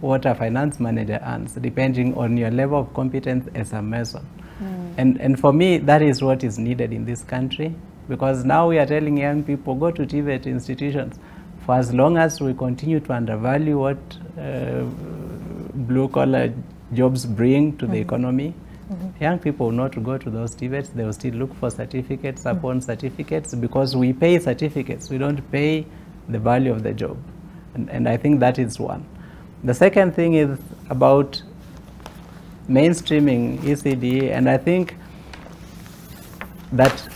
what a finance manager earns, depending on your level of competence as a mason. And for me, that is what is needed in this country, because now we are telling young people, go to TVET institutions. For as long as we continue to undervalue what blue-collar jobs bring to the economy, young people will not go to those TVETs. They will still look for certificates upon certificates, because we pay certificates. We don't pay the value of the job. And I think that is one. The second thing is about mainstreaming ECD, and I think that,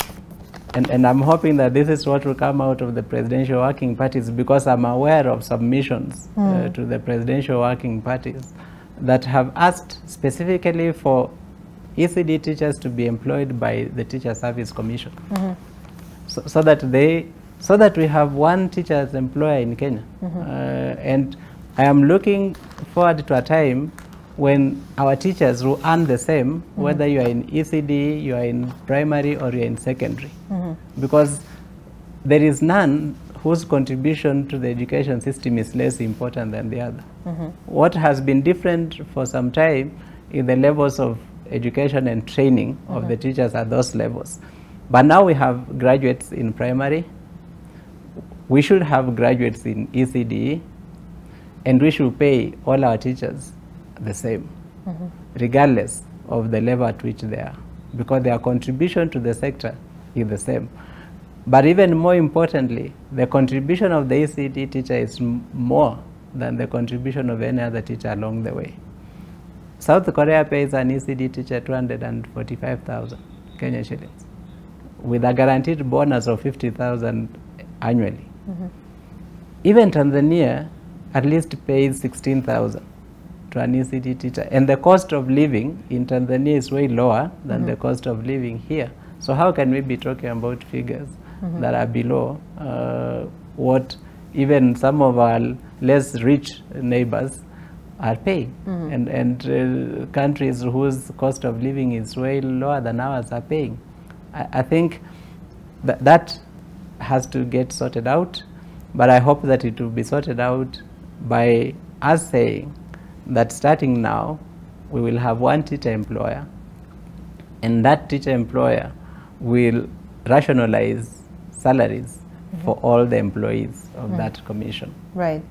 and I'm hoping that this is what will come out of the presidential working parties, because I'm aware of submissions to the presidential working parties that have asked specifically for ECD teachers to be employed by the Teacher Service Commission, so that we have one teacher's employer in Kenya. And I am looking forward to a time when our teachers will earn the same, whether you are in ECD, you are in primary, or you are in secondary, because there is none whose contribution to the education system is less important than the other. What has been different for some time is the levels of education and training of the teachers at those levels. But now we have graduates in primary, we should have graduates in ECD, and we should pay all our teachers the same, regardless of the level at which they are, because their contribution to the sector is the same. But even more importantly, the contribution of the ECD teacher is more than the contribution of any other teacher along the way. South Korea pays an ECD teacher 245,000 Kenya shillings, with a guaranteed bonus of 50,000 annually. Even Tanzania at least pays 16,000 to an ECD teacher, and the cost of living in Tanzania is way lower than the cost of living here. So how can we be talking about figures that are below what even some of our less rich neighbors are paying, and countries whose cost of living is way lower than ours are paying? I think that has to get sorted out, but I hope that it will be sorted out by us saying that starting now we will have one teacher employer, and that teacher employer will rationalize salaries for all the employees of that commission. Right.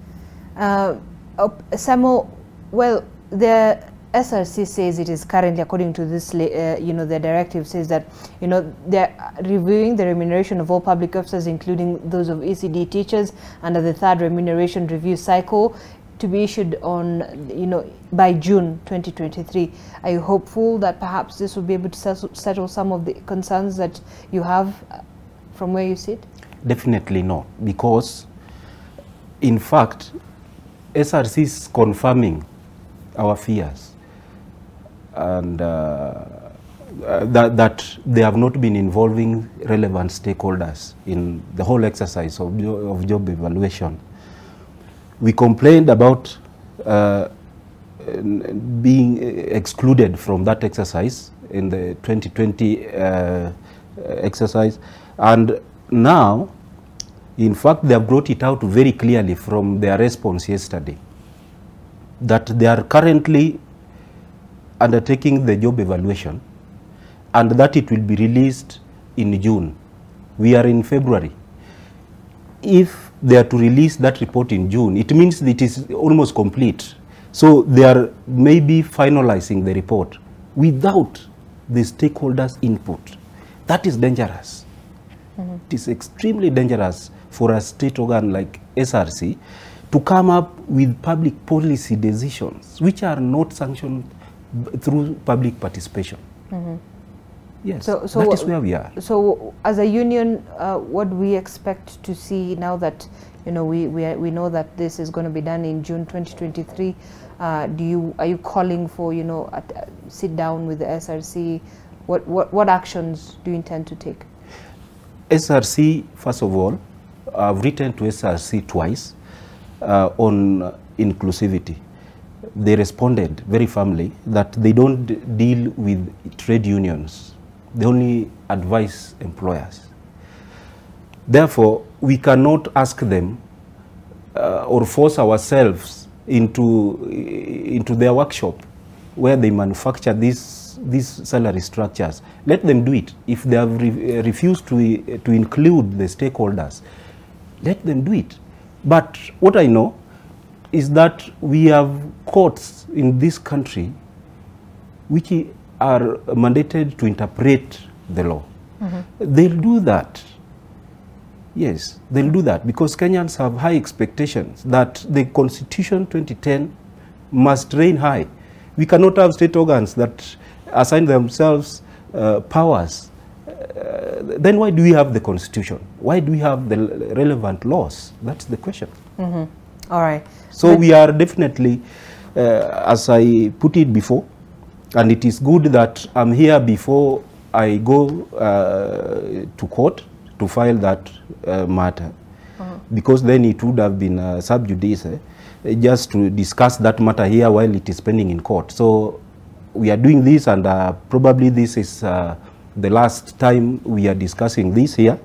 Samuel, well, the SRC says it is currently, according to this, the directive says that, they're reviewing the remuneration of all public officers, including those of ECD teachers, under the third remuneration review cycle, to be issued on, by June 2023. Are you hopeful that perhaps this will be able to settle some of the concerns that you have from where you sit? Definitely not, because in fact, SRC is confirming our fears, and that they have not been involving relevant stakeholders in the whole exercise of job evaluation. We complained about being excluded from that exercise in the 2020 exercise, and now, in fact, they have brought it out very clearly from their response yesterday that they are currently undertaking the job evaluation and that it will be released in June. We are in February. If they are to release that report in June, it means that it is almost complete. So they are maybe finalizing the report without the stakeholders' input. That is dangerous. It is extremely dangerous for a state organ like SRC to come up with public policy decisions which are not sanctioned through public participation. Yes, so that is where we are. So as a union, what do we expect to see now that, you know, we know that this is going to be done in June 2023? Are you calling for, you know, sit down with the SRC? What actions do you intend to take? SRC, first of all, I've written to SRC twice on inclusivity. They responded very firmly that they don't deal with trade unions. They only advise employers. Therefore, we cannot ask them or force ourselves into their workshop where they manufacture these salary structures. Let them do it. If they have refused to include the stakeholders, let them do it. But what I know is that we have courts in this country which are mandated to interpret the law. They'll do that. Yes, they'll do that because Kenyans have high expectations that the Constitution 2010 must reign high. We cannot have state organs that assign themselves powers. Then why do we have the Constitution? Why do we have the relevant laws? That's the question. All right. So we are definitely, as I put it before, and it is good that I'm here before I go to court to file that matter, because then it would have been sub judice just to discuss that matter here while it is pending in court. So we are doing this, and probably this is the last time we are discussing this here,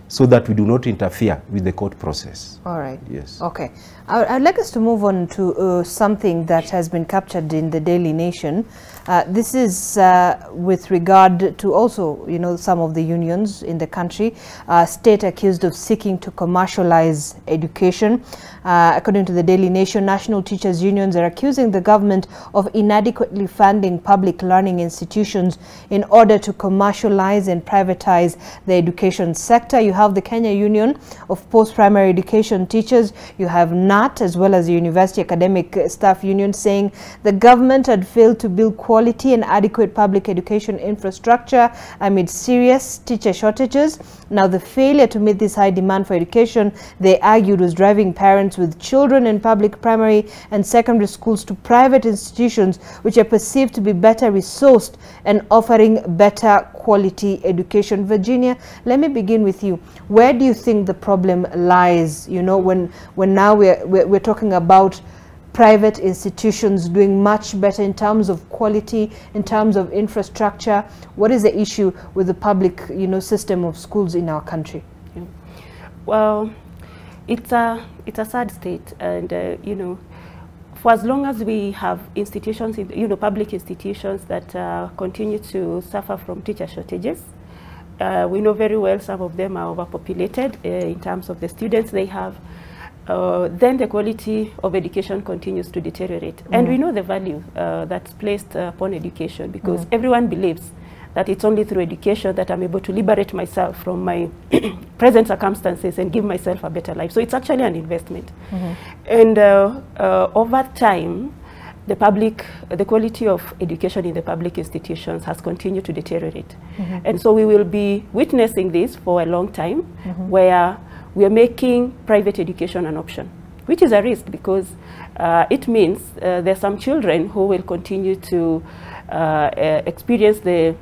so that we do not interfere with the court process. All right. Yes. Okay. I'd like us to move on to something that has been captured in the Daily Nation. This is with regard to also, you know, some of the unions in the country, state accused of seeking to commercialize education. According to the Daily Nation, national teachers unions are accusing the government of inadequately funding public learning institutions in order to commercialize and privatize the education sector. You have the Kenya Union of Post-Primary Education Teachers. You have NAT, as well as the University Academic Staff Union, saying the government had failed to build quality and adequate public education infrastructure amid serious teacher shortages. Now, the failure to meet this high demand for education, they argued, was driving parents with children in public primary and secondary schools to private institutions which are perceived to be better resourced and offering better quality education. Virginia, let me begin with you. Where do you think the problem lies, you know, when now we're talking about private institutions doing much better in terms of quality, in terms of infrastructure? What is the issue with the public, you know, system of schools in our country? Well, it's a sad state, and you know, for as long as we have institutions, you know, public institutions that continue to suffer from teacher shortages, we know very well some of them are overpopulated in terms of the students they have. Then the quality of education continues to deteriorate. And we know the value that's placed upon education, because everyone believes that it's only through education that I'm able to liberate myself from my present circumstances and give myself a better life. So it's actually an investment. And over time, the quality of education in the public institutions has continued to deteriorate. And so we will be witnessing this for a long time, where we are making private education an option, which is a risk, because it means there are some children who will continue to experience the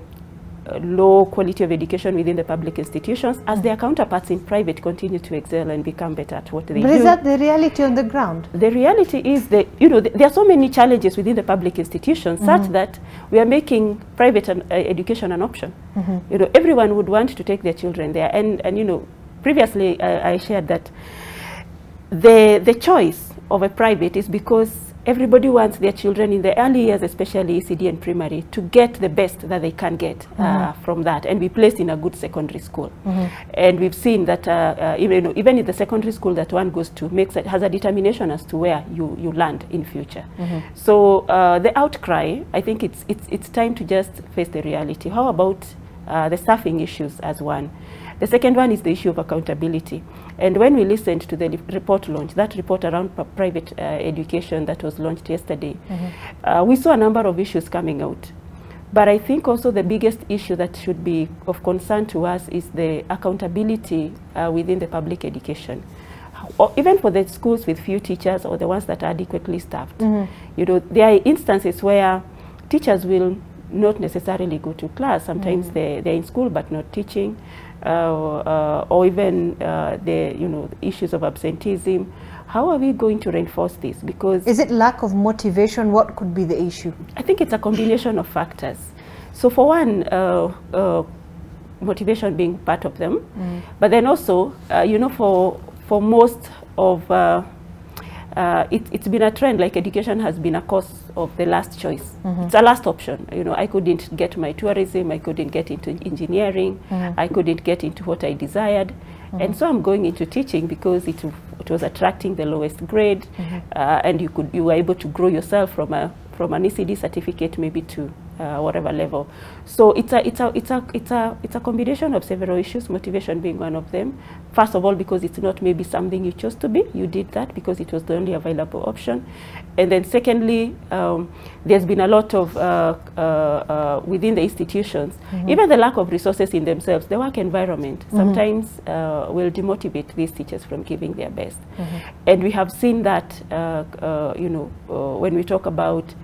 low quality of education within the public institutions as their counterparts in private continue to excel and become better at what they do. But is that the reality on the ground? The reality is that, you know, there are so many challenges within the public institutions such that we are making private education an option. You know, everyone would want to take their children there. And you know, previously I shared that the choice of a private is because everybody wants their children in the early years, especially ECD and primary, to get the best that they can get from that and be placed in a good secondary school. And we've seen that even in the secondary school that one goes to has a determination as to where you land in future. So the outcry, I think it's time to just face the reality. How about the staffing issues as one? The second one is the issue of accountability. And when we listened to the report launch, that report around private education that was launched yesterday, we saw a number of issues coming out. But I think also the biggest issue that should be of concern to us is the accountability within the public education. Or even for the schools with few teachers or the ones that are adequately staffed. You know, there are instances where teachers will not necessarily go to class. Sometimes they're in school but not teaching. Or even the issues of absenteeism. How are we going to reinforce this? Because is it lack of motivation? What could be the issue? I think it's a combination of factors. So for one, motivation being part of them, but then also, for most of it's been a trend, like education has been a course of the last choice. It's a last option. You know, I couldn't get my tourism, I couldn't get into engineering, I couldn't get into what I desired. And so I'm going into teaching because it was attracting the lowest grade, and you were able to grow yourself from an ECD certificate maybe to whatever level. So it's a combination of several issues, motivation being one of them. First of all, because it's not maybe something you chose to be, you did that because it was the only available option. And then secondly, there's been a lot of within the institutions, even the lack of resources in themselves, the work environment sometimes will demotivate these teachers from giving their best. And we have seen that when we talk about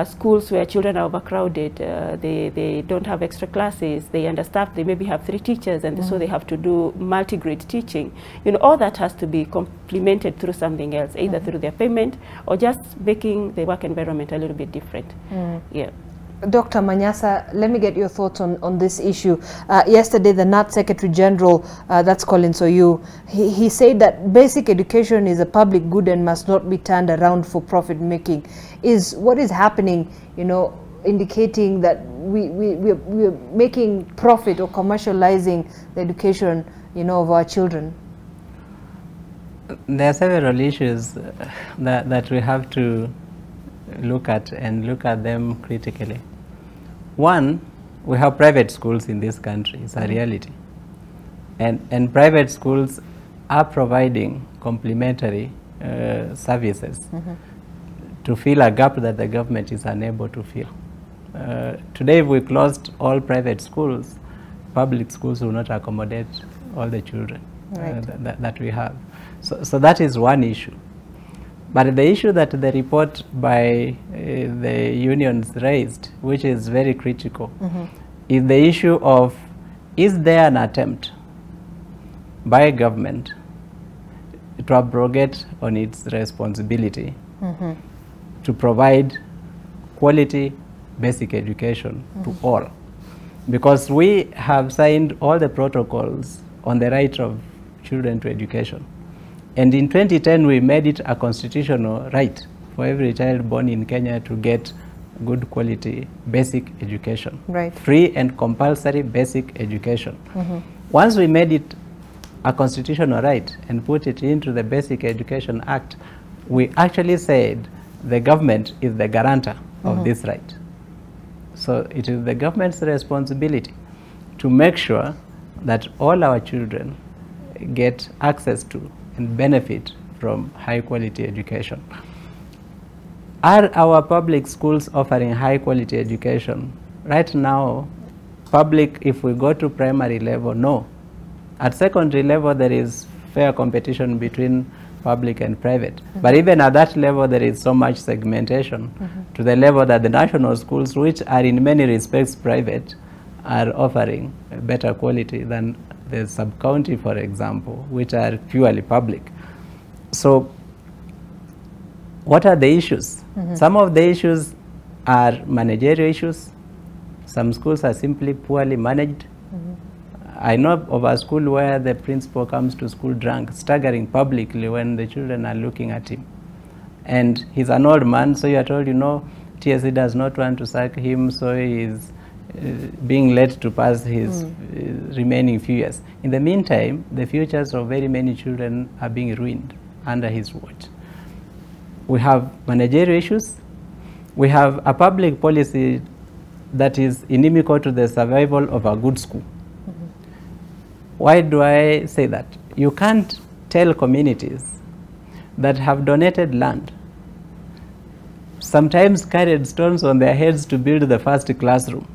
schools where children are overcrowded, they don't have extra classes, they understaffed, they maybe have 3 teachers, and so they have to do multi-grade teaching. You know, all that has to be complemented through something else, either through their payment or just making the work environment a little bit different. Yeah. Dr. Manyasa, let me get your thoughts on this issue. Yesterday, the NAT Secretary General, that's Colin Soyu, he said that basic education is a public good and must not be turned around for profit making. Is what is happening, you know, indicating that we're making profit or commercializing the education, you know, of our children? There are several issues that we have to look at and look at them critically. One, we have private schools in this country. It's a reality. And private schools are providing complementary services to fill a gap that the government is unable to fill. Today, if we closed all private schools, public schools will not accommodate all the children that we have. So that is one issue. But the issue that the report by the unions raised, which is very critical, is the issue of, is there an attempt by government to abrogate on its responsibility to provide quality basic education to all? Because we have signed all the protocols on the right of children to education. And in 2010, we made it a constitutional right for every child born in Kenya to get good quality basic education. Free and compulsory basic education. Once we made it a constitutional right and put it into the Basic Education Act, we actually said the government is the guarantor of this right. So it is the government's responsibility to make sure that all our children get access to and benefit from high quality education. Are our public schools offering high quality education? Right now, public, if we go to primary level, no. At secondary level, there is fair competition between public and private. But even at that level, there is so much segmentation to the level that the national schools, which are in many respects private, are offering a better quality than the sub-county, for example, which are purely public. So what are the issues? Some of the issues are managerial issues. Some schools are simply poorly managed. I know of a school where the principal comes to school drunk, staggering publicly when the children are looking at him. And he's an old man, so you are told, you know, TSC does not want to sack him, so he is being led to pass his remaining few years. In the meantime, the futures of very many children are being ruined under his watch. We have managerial issues. We have a public policy that is inimical to the survival of a good school. Why do I say that? You can't tell communities that have donated land, sometimes carried stones on their heads to build the first classroom,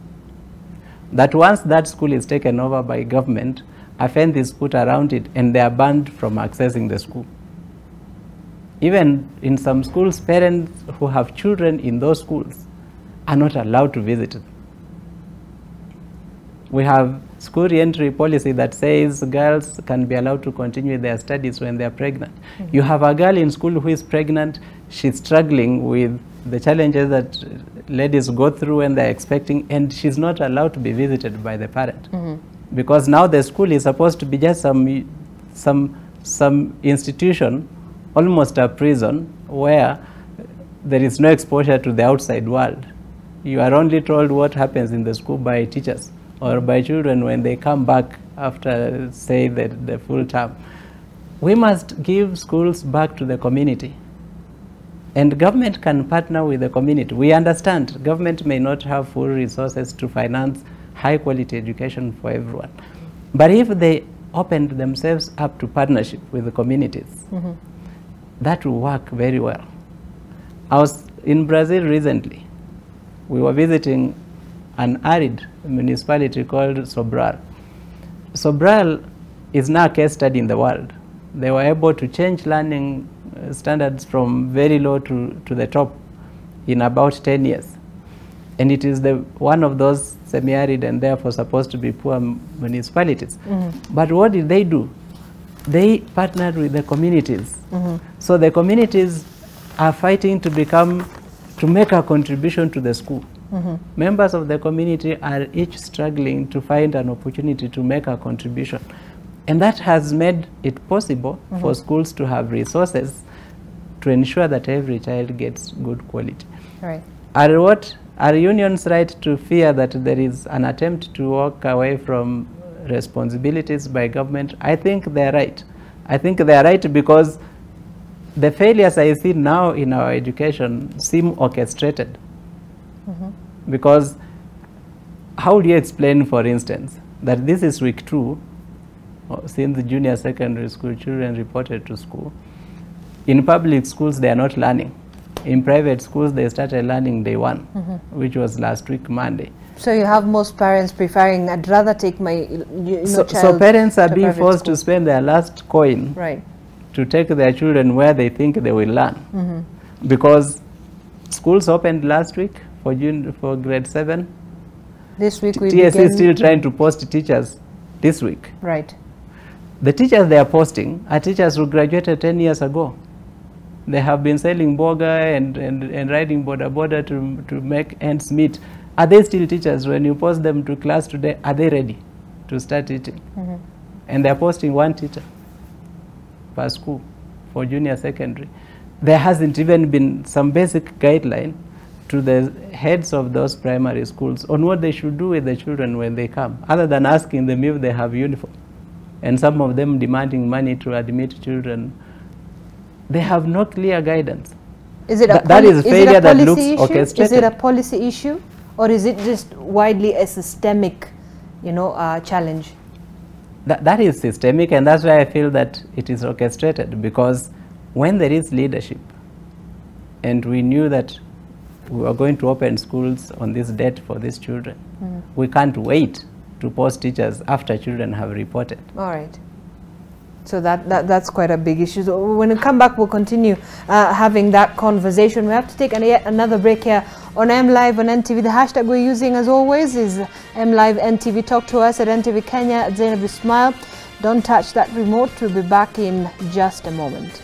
that once that school is taken over by government, a fence is put around it and they are banned from accessing the school. Even in some schools, parents who have children in those schools are not allowed to visit them. We have school re-entry policy that says girls can be allowed to continue their studies when they are pregnant. You have a girl in school who is pregnant, she's struggling with the challenges that ladies go through when they're expecting, and she's not allowed to be visited by the parent. Because now the school is supposed to be just some institution, almost a prison, where there is no exposure to the outside world. You are only told what happens in the school by teachers or by children when they come back after, say, the full term. We must give schools back to the community. And government can partner with the community. We understand government may not have full resources to finance high quality education for everyone. But if they opened themselves up to partnership with the communities, that will work very well. I was in Brazil recently. We were visiting an arid municipality called Sobral. Sobral is now a case study in the world. They were able to change learning standards from very low to the top in about 10 years. And it is one of those semi-arid and therefore supposed to be poor municipalities. But what did they do? They partnered with the communities. So the communities are fighting to make a contribution to the school. Members of the community are each struggling to find an opportunity to make a contribution. And that has made it possible for schools to have resources to ensure that every child gets good quality. Right. Are unions right to fear that there is an attempt to walk away from responsibilities by government? I think they're right. I think they're right because the failures I see now in our education seem orchestrated. Because how do you explain, for instance, that this is week 2, since the junior secondary school children reported to school? In public schools, they are not learning. In private schools, they started learning day 1, which was last week, Monday. So you have most parents preferring, I'd rather take my child. So parents are being forced to spend their last coin to take their children where they think they will learn. Because schools opened last week for grade 7. This week we TSC is still trying to post teachers this week. Right. The teachers they are posting are teachers who graduated 10 years ago. They have been selling boga and riding border to make ends meet. Are they still teachers? When you post them to class today, are they ready to start teaching? And they are posting 1 teacher per school for junior secondary. There hasn't even been some basic guideline to the heads of those primary schools on what they should do with the children when they come, other than asking them if they have uniform. And some of them demanding money to admit children. They have no clear guidance. Is it that is failure that looks orchestrated. Is it a policy issue, or is it just widely a systemic, challenge? That is systemic, and that's why I feel that it is orchestrated, because when there is leadership, and we knew that we were going to open schools on this date for these children, we can't wait to post teachers after children have reported. All right. So that's quite a big issue. So when we come back, we'll continue having that conversation. We have to take yet another break here on MLive on NTV. The hashtag we're using, as always, is MLive NTV. Talk to us at NTV Kenya at Zainab Ismail. Don't touch that remote. We'll be back in just a moment.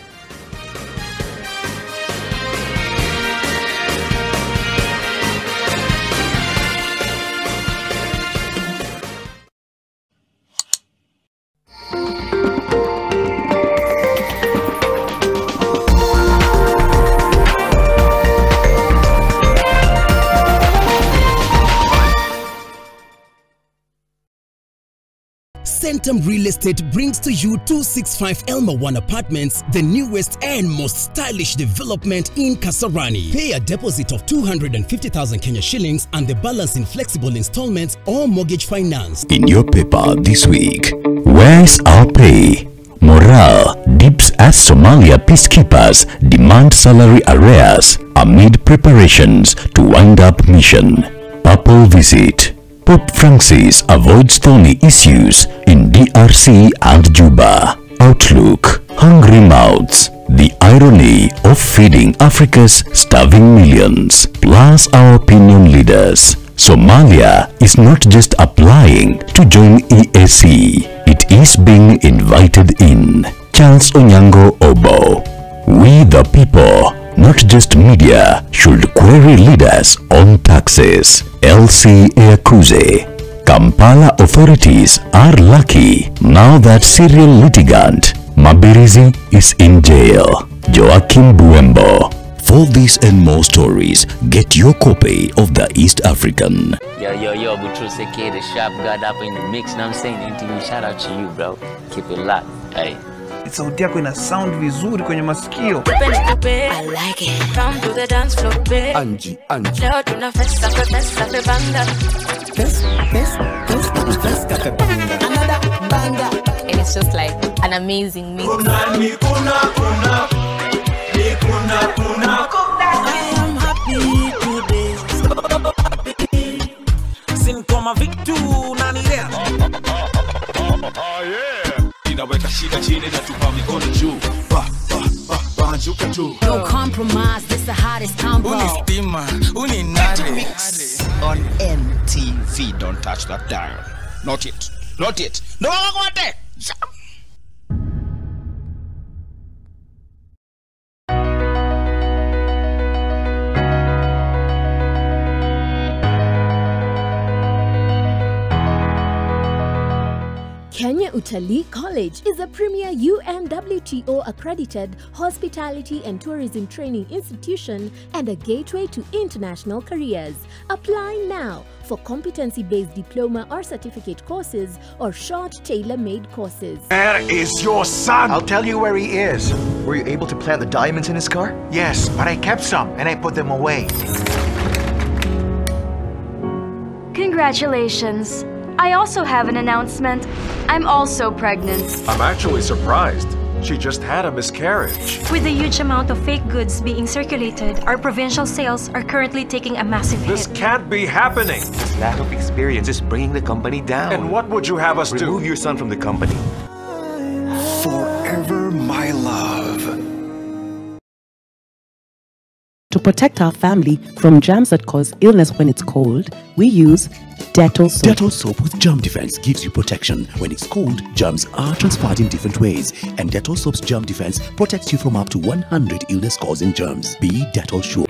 Centum Real Estate brings to you 265 Elma 1 Apartments, the newest and most stylish development in Kasarani. Pay a deposit of 250,000 Kenya shillings and the balance in flexible installments or mortgage finance. In your paper this week, where's our pay? Morale dips as Somalia peacekeepers demand salary arrears amid preparations to wind up mission. Papal visit. Pope Francis avoids thorny issues in DRC and Juba. Outlook. Hungry mouths. The irony of feeding Africa's starving millions. Plus our opinion leaders. Somalia is not just applying to join EAC. It is being invited in. Charles Onyango Obo. We the people, not just media, should query leaders on taxes. LC Eakuze. Kampala authorities are lucky now that serial litigant Mabirizi is in jail. Joaquim Buembo. For these and more stories, get your copy of the East African. Yo, Butruse K, the sharp god up in the mix. Now I'm saying NTV, shout out to you, bro. Keep it locked. Hey. Sauti yako ina sound vizuri kwenye masikio. I like it. Come to the dance floor, babe. Angie. Leo tuna festa pe banda. Festa pe banda. Another banda. And it's just like an amazing mix. I am happy today. So happy. Sin koma vitu unanilea. Oh yeah. Inaweka shida chini na tupa mikono juu. Banjuka tu. No compromise, this the hottest combo. Unistima, uninare. Mix on NTV. Don't touch that dial. Not it. No want it. Kenya Utalii College is a premier UNWTO accredited hospitality and tourism training institution and a gateway to international careers. Apply now for competency-based diploma or certificate courses or short tailor-made courses. Where is your son? I'll tell you where he is. Were you able to plant the diamonds in his car? Yes, but I kept some and I put them away. Congratulations. I also have an announcement. I'm also pregnant. I'm actually surprised. She just had a miscarriage. With the huge amount of fake goods being circulated, our provincial sales are currently taking a massive hit. This can't be happening. This lack of experience is bringing the company down. And what would you have us do? Remove your son from the company. Forever my love. To protect our family from germs that cause illness when it's cold, we use Dettol soap. Dettol soap with germ defense gives you protection. When it's cold, germs are transferred in different ways. And Dettol soap's germ defense protects you from up to 100 illness-causing germs. Be Dettol sure.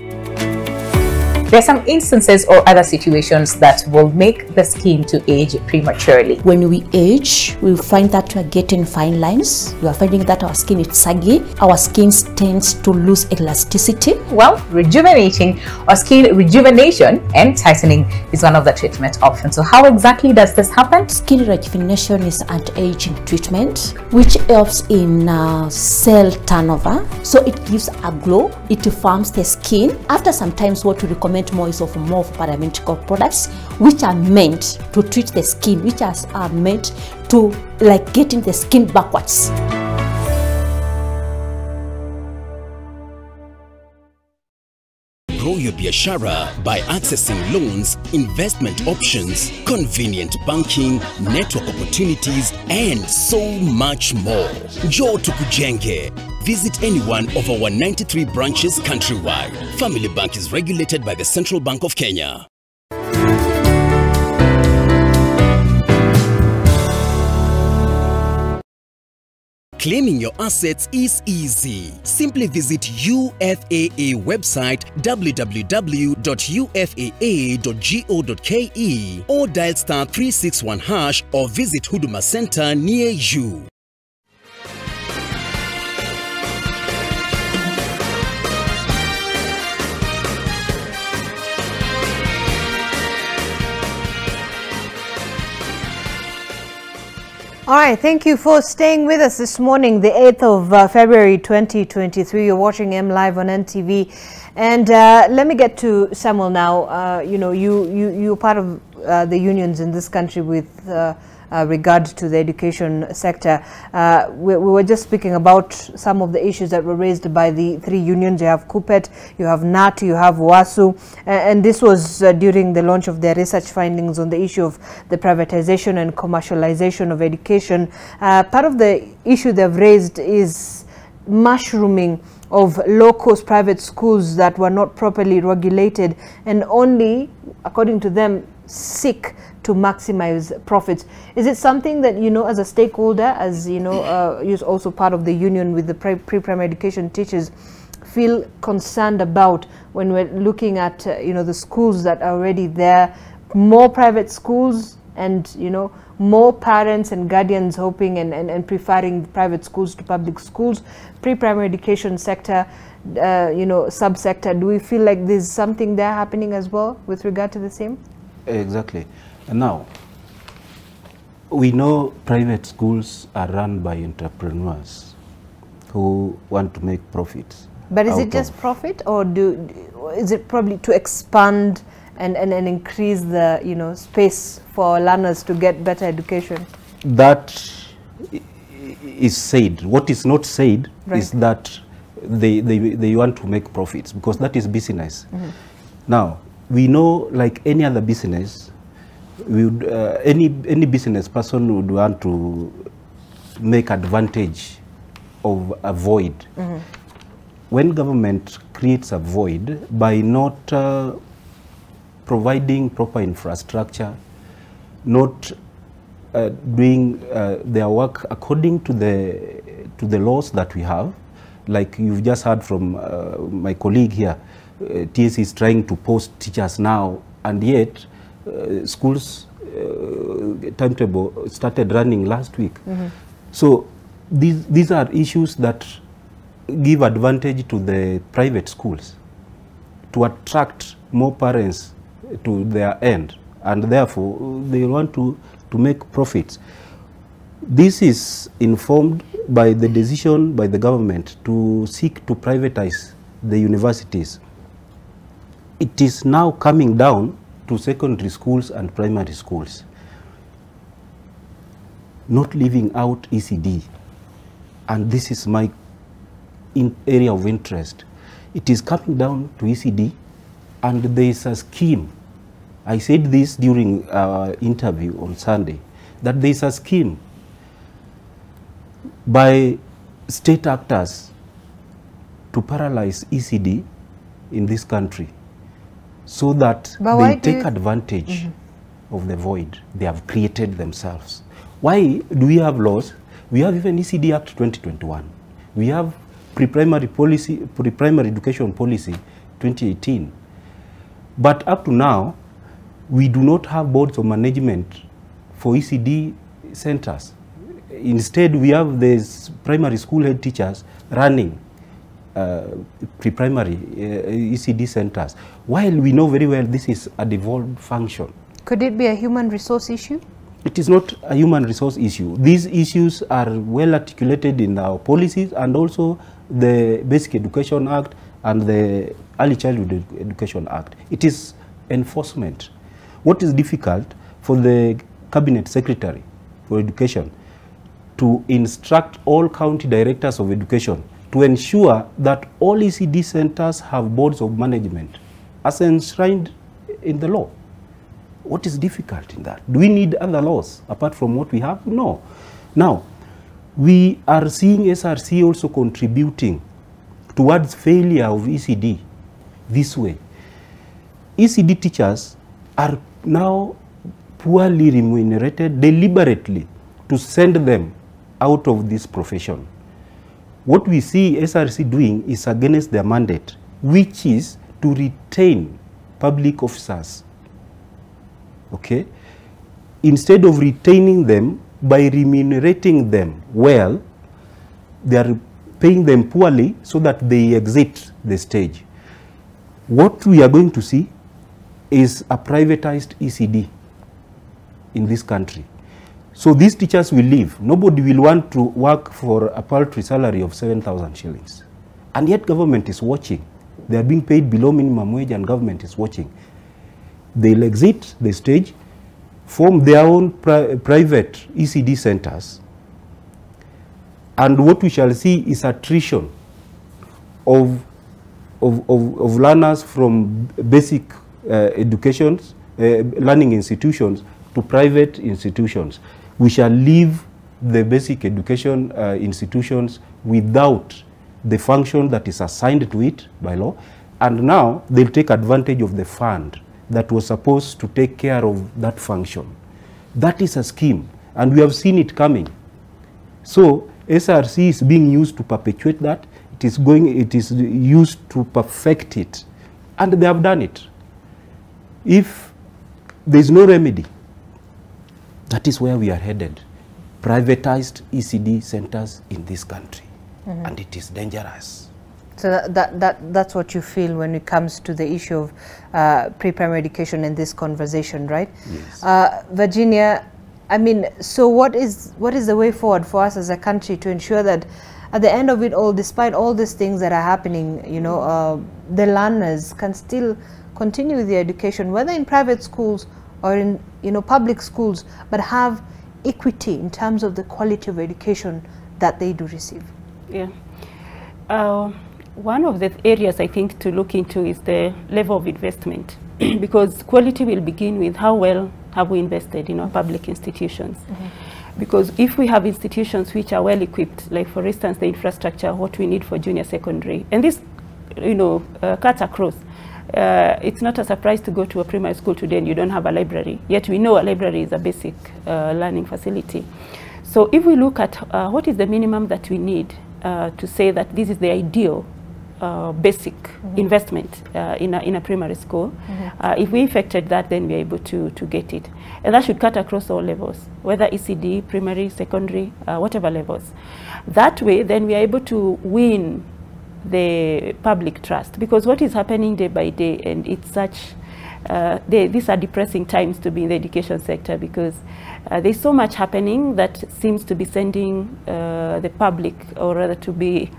There are some instances or other situations that will make the skin to age prematurely. When we age, we find that we are getting fine lines. We are finding that our skin is saggy. Our skin tends to lose elasticity. Well, rejuvenating or skin rejuvenation and tightening is one of the treatment options. So how exactly does this happen? Skin rejuvenation is anti-aging treatment which helps in cell turnover. So it gives a glow. It firms the skin. After some times, what we recommend more is of paramedical products which are meant to treat the skin, which are meant to like getting the skin backwards. Grow your biashara by accessing loans, investment options, convenient banking, network opportunities, and so much more. Njoo tukujenge. Visit any one of our 93 branches countrywide. Family Bank is regulated by the Central Bank of Kenya. Claiming your assets is easy. Simply visit UFAA website www.ufaa.go.ke or dial *361# or visit Huduma Center near you. All right, thank you for staying with us this morning, the 8th of February 2023. You're watching M Live on NTV. And let me get to Samuel now. You know, you're part of the unions in this country with regard to the education sector. We were just speaking about some of the issues that were raised by the three unions. You have KUPPET, you have NAT, you have WASU, and this was during the launch of their research findings on the issue of the privatization and commercialization of education. Part of the issue they've raised is mushrooming of low-cost private schools that were not properly regulated and only, according to them, seek to maximize profits. Is it something that, you know, as a stakeholder, as you know, you're also part of the union with the pre-primary education teachers, feel concerned about when we're looking at, you know, the schools that are already there, more private schools and, you know, more parents and guardians hoping and preferring private schools to public schools, pre-primary education sector, you know, subsector? Do we feel like there's something there happening as well with regard to the same? Exactly. And now, we know private schools are run by entrepreneurs who want to make profits. But is it just profit, or is it probably to expand and increase the, you know, space for learners to get better education? That is said. What is not said is that they want to make profits, because that is business. Mm-hmm. Now, we know, like any other business, we would, any business person would want to make advantage of a void. Mm-hmm. When government creates a void by not providing proper infrastructure, not doing their work according to the laws that we have, like you've just heard from my colleague here, TSC is trying to post teachers now, and yet schools timetable started running last week. Mm-hmm. So these are issues that give advantage to the private schools to attract more parents to their end, and therefore they want to make profits. This is informed by the decision by the government to seek to privatize the universities. It is now coming down to secondary schools and primary schools, not leaving out ECD. And this is my area of interest. It is coming down to ECD, and there is a scheme. I said this during our interview on Sunday, that there is a scheme by state actors to paralyze ECD in this country, so that they take advantage of the void they have created themselves. Why do we have laws? We have even ECD Act 2021. We have pre-primary education policy 2018. But up to now, we do not have boards of management for ECD centers. Instead, we have these primary school head teachers running pre-primary ECD centers, while we know very well this is a devolved function. Could it be a human resource issue? It is not a human resource issue. These issues are well articulated in our policies, and also the Basic Education Act and the Early Childhood Education Act. It is enforcement. What is difficult for the Cabinet Secretary for Education to instruct all county directors of education to ensure that all ECD centers have boards of management as enshrined in the law. What is difficult in that? Do we need other laws apart from what we have? No. Now, we are seeing SRC also contributing towards failure of ECD this way. ECD teachers are now poorly remunerated deliberately to send them out of this profession. What we see SRC doing is against their mandate, which is to retain public officers. Okay? Instead of retaining them by remunerating them well, they are paying them poorly so that they exit the stage. What we are going to see is a privatized ECD in this country. So these teachers will leave. Nobody will want to work for a paltry salary of 7,000 shillings. And yet government is watching. They are being paid below minimum wage and government is watching. They'll exit the stage, form their own private ECD centers, and what we shall see is attrition of learners from basic learning institutions to private institutions. We shall leave the basic education institutions without the function that is assigned to it by law, and now they'll take advantage of the fund that was supposed to take care of that function. That is a scheme, and we have seen it coming. So SRC is being used to perpetuate that. It is used to perfect it, and they have done it. If there is no remedy, that is where we are headed. Privatized ECD centers in this country, and it is dangerous. So that's what you feel when it comes to the issue of pre-primary education in this conversation, right? Yes. Virginia, I mean, so what is the way forward for us as a country to ensure that at the end of it all, despite all these things that are happening, you know, the learners can still continue with their education, whether in private schools or in, you know, public schools, but have equity in terms of the quality of education that they do receive? Yeah. One of the areas I think to look into is the level of investment, because quality will begin with how well have we invested in our public institutions. Because if we have institutions which are well equipped, like for instance the infrastructure, what we need for junior secondary, and this, you know, cuts across. It's not a surprise to go to a primary school today and you don't have a library, yet we know a library is a basic learning facility. So if we look at what is the minimum that we need to say that this is the ideal basic investment in a primary school, if we effected that, then we're able to get it. And that should cut across all levels, whether ECD, primary, secondary, whatever levels. That way, then we are able to win the public trust, because what is happening day by day, and it's such, these are depressing times to be in the education sector, because there's so much happening that seems to be sending the public, or rather to be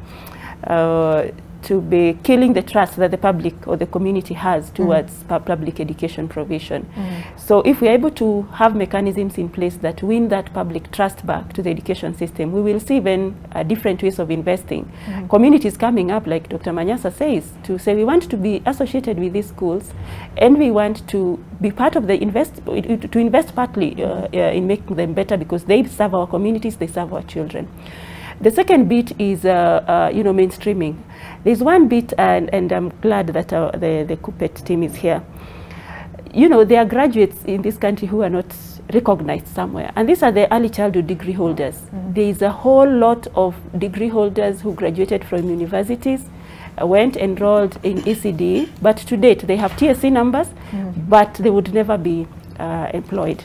killing the trust that the public or the community has towards public education provision. So if we are able to have mechanisms in place that win that public trust back to the education system, we will see then different ways of investing. Communities coming up, like Dr. Manyasa says, to say we want to be associated with these schools, and we want to be part of the to invest partly in making them better, because they serve our communities, they serve our children. The second bit is, you know, mainstreaming. There's one bit, and I'm glad that the CUPET team is here. You know, there are graduates in this country who are not recognized somewhere, and these are the early childhood degree holders. There is a whole lot of degree holders who graduated from universities, went enrolled in ECD, but to date they have TSC numbers, but they would never be employed.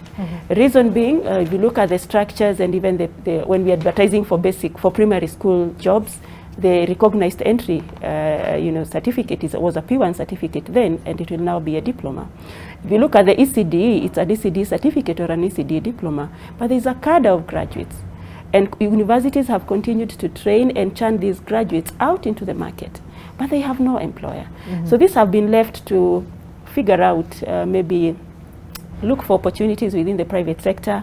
Reason being, if you look at the structures, and even when we're advertising for primary school jobs, the recognized entry you know, certificate was a P1 certificate then, and it will now be a diploma. If you look at the ECD, it's an ECD certificate or an ECD diploma, but there's a cadre of graduates, and universities have continued to train and churn these graduates out into the market, but they have no employer. So these have been left to figure out, maybe look for opportunities within the private sector,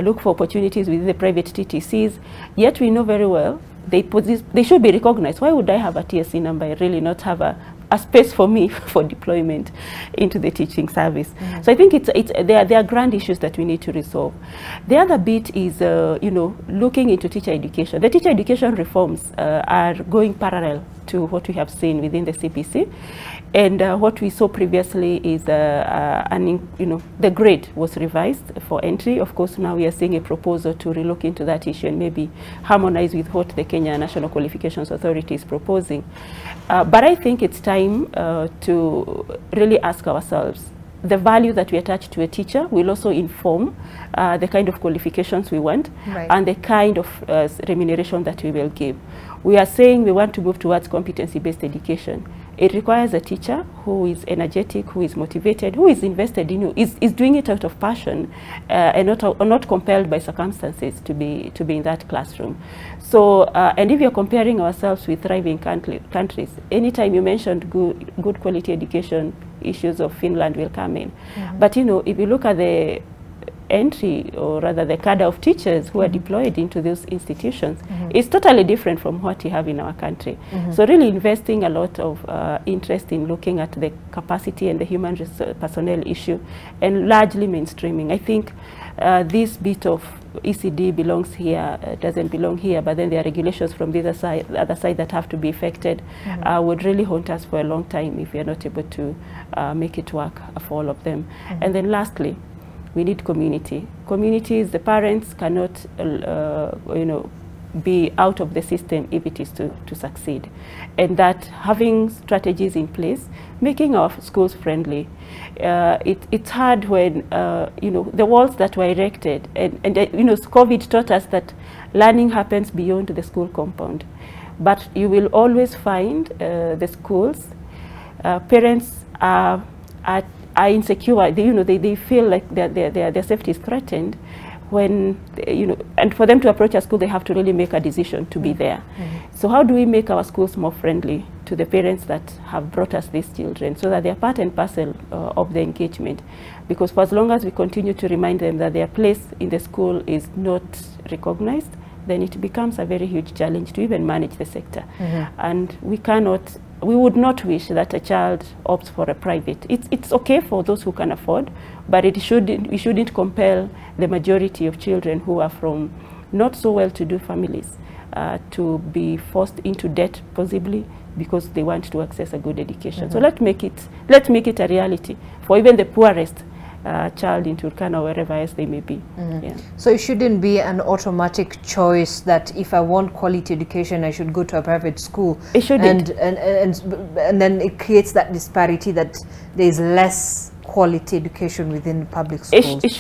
look for opportunities within the private TTCs, yet we know very well they should be recognized. Why would I have a TSC number, I really not have a a space for me for deployment into the teaching service. So I think there are grand issues that we need to resolve. The other bit is, looking into teacher education. The teacher education reforms are going parallel to what we have seen within the CPC. And what we saw previously is, the grade was revised for entry. Of course, now we are seeing a proposal to relook into that issue and maybe harmonize with what the Kenya National Qualifications Authority is proposing. But I think it's time to really ask ourselves, the value that we attach to a teacher will also inform the kind of qualifications we want, and the kind of remuneration that we will give. We are saying we want to move towards competency-based education. It requires a teacher who is energetic, who is motivated, who is invested in you, is doing it out of passion, and not compelled by circumstances to be in that classroom. So, and if you're comparing ourselves with thriving countries, anytime you mentioned good quality education, issues of Finland will come in. But if you look at the entry, or rather the cadre of teachers who are deployed into those institutions, is totally different from what we have in our country. So really investing a lot of interest in looking at the capacity and the human personnel issue, and largely mainstreaming. I think this bit of ECD belongs here, doesn't belong here, but then there are regulations from the other side that have to be effected, would really haunt us for a long time if we are not able to make it work for all of them. And then lastly, we need community. Communities, the parents cannot, be out of the system if it is to succeed. And that having strategies in place, making our schools friendly. It's hard when, the walls that were erected, and COVID taught us that learning happens beyond the school compound. But you will always find the schools, parents are insecure. They feel like their safety is threatened when, and for them to approach a school, they have to really make a decision to be there. So how do we make our schools more friendly to the parents that have brought us these children, so that they are part and parcel of the engagement? Because for as long as we continue to remind them that their place in the school is not recognized, then it becomes a very huge challenge to even manage the sector. And we would not wish that a child opts for a private. It's okay for those who can afford, but we shouldn't compel the majority of children who are from not so well-to-do families to be forced into debt, possibly because they want to access a good education. So let's make it a reality for even the poorest child in Turkana or wherever else they may be. So it shouldn't be an automatic choice that if I want quality education, I should go to a private school. It shouldn't. And then it creates that disparity that there is less quality education within public schools. It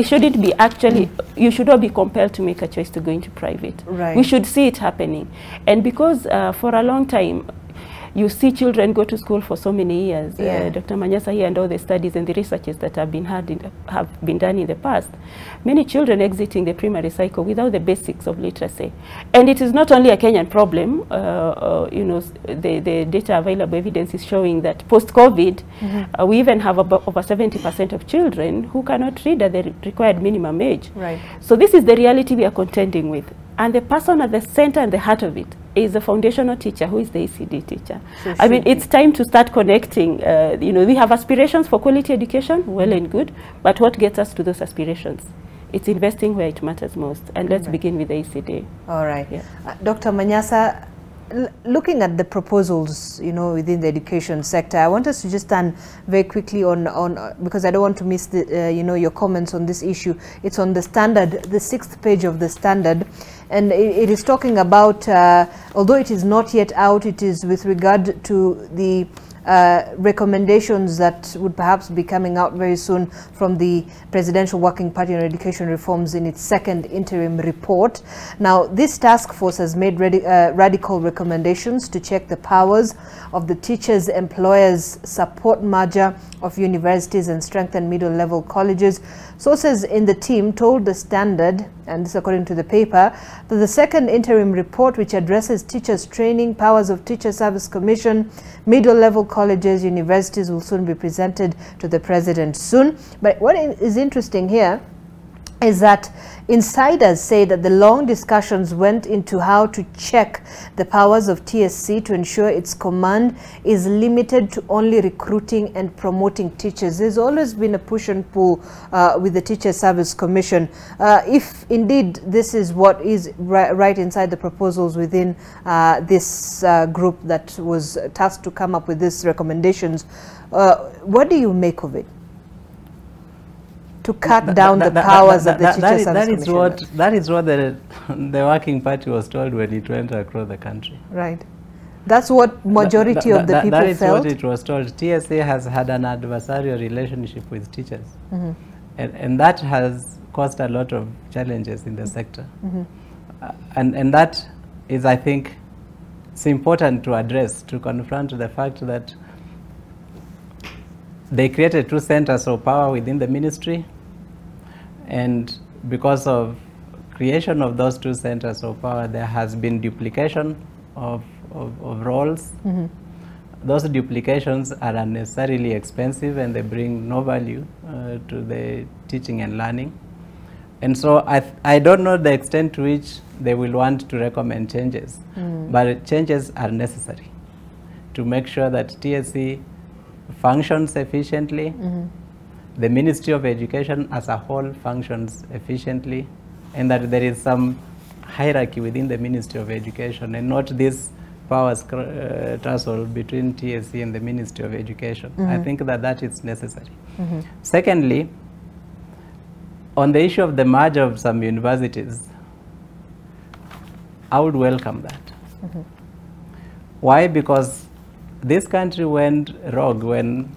shouldn't be actually, you should not be compelled to make a choice to go into private. We should see it happening. And because for a long time, you see children go to school for so many years. Dr. Manyasa here and all the studies and the researches that have been done in the past, many children exiting the primary cycle without the basics of literacy. And it is not only a Kenyan problem. The data available evidence is showing that post-COVID, we even have over 70% of children who cannot read at the required minimum age. So this is the reality we are contending with. And the person at the center and the heart of it is the foundational teacher, who is the ECD teacher. I mean, it's time to start connecting. We have aspirations for quality education, well and good, but what gets us to those aspirations? It's investing where it matters most, and let's begin with the ECD. All right. Dr. Manyasa, looking at the proposals, within the education sector, I want us to just stand very quickly on because I don't want to miss the, your comments on this issue. It's on the standard, the 6th page of the standard, and it is talking about, although it is not yet out, it is with regard to the recommendations that would perhaps be coming out very soon from the Presidential Working Party on Education Reforms in its 2nd interim report. Now, this task force has made radical recommendations to check the powers of the teachers' employers' support merger of universities and strengthen middle-level colleges. Sources in the team told the Standard, and this according to the paper, that the 2nd interim report, which addresses teachers' training, powers of Teacher Service Commission, middle-level colleges, universities, will soon be presented to the President soon. But what is interesting here is that insiders say that the long discussions went into how to check the powers of TSC to ensure its command is limited to only recruiting and promoting teachers. There's always been a push and pull with the Teacher Service Commission. If indeed this is what is right inside the proposals within this group that was tasked to come up with these recommendations, what do you make of it? To cut down the powers of the Teacher Service Commission. That is what the Working Party was told when it went across the country. Right. That's what majority of the people felt. That is what it was told. TSA has had an adversarial relationship with teachers. Mm-hmm. And that has caused a lot of challenges in the sector. Mm-hmm. And that is, I think, it's important to address, to confront the fact that they created 2 centers of power within the ministry, and because of creation of those 2 centers of power, there has been duplication of roles. Mm-hmm. Those duplications are unnecessarily expensive and they bring no value to the teaching and learning. And so I don't know the extent to which they will want to recommend changes, but changes are necessary to make sure that TSC functions efficiently. The Ministry of Education as a whole functions efficiently, and that there is some hierarchy within the Ministry of Education and not this powers tussle between TSC and the Ministry of Education. I think that is necessary. Secondly, on the issue of the merger of some universities, I would welcome that. Why? Because this country went rogue when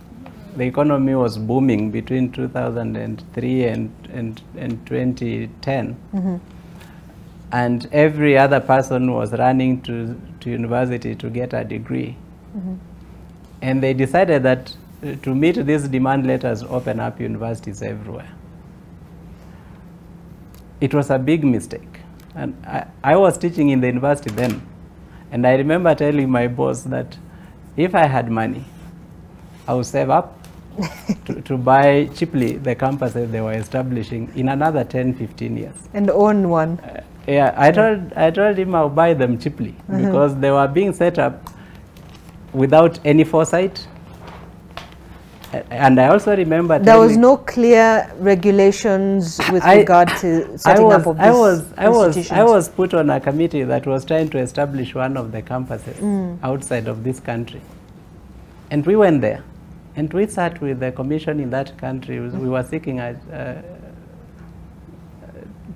the economy was booming between 2003 and 2010. And every other person was running to university to get a degree. And they decided that to meet these demand letters, open up universities everywhere. It was a big mistake. And I was teaching in the university then. And I remember telling my boss that if I had money, I would save up to buy cheaply the campuses they were establishing in another 10-15 years. And own one. Yeah, I told him I'll buy them cheaply because they were being set up without any foresight. And I also remember there was no clear regulations with regard to setting up of these institutions. I was put on a committee that was trying to establish one of the campuses outside of this country. And we went there. And we sat with the commission in that country. We were seeking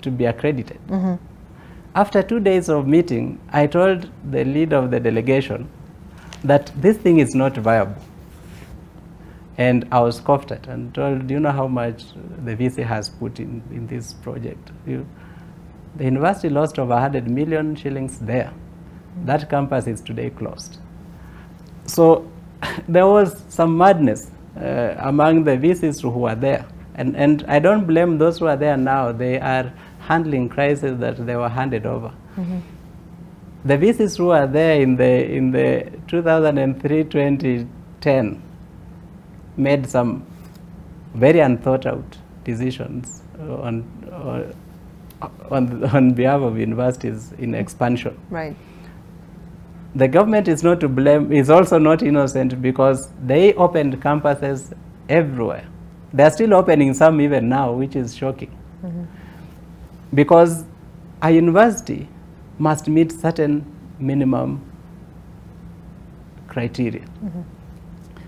to be accredited. After 2 days of meeting, I told the leader of the delegation that this thing is not viable. And I was scoffed at and told, do you know how much the VC has put in this project? The university lost over 100 million shillings there. That campus is today closed. So there was some madness among the VCs who were there. And I don't blame those who are there now. They are handling crises that they were handed over. The VCs who are there in the 2003-2010 made some very unthought out decisions on behalf of universities in expansion. Right. The government is not to blame, is also not innocent because they opened campuses everywhere. They are still opening some even now, which is shocking. Because a university must meet certain minimum criteria.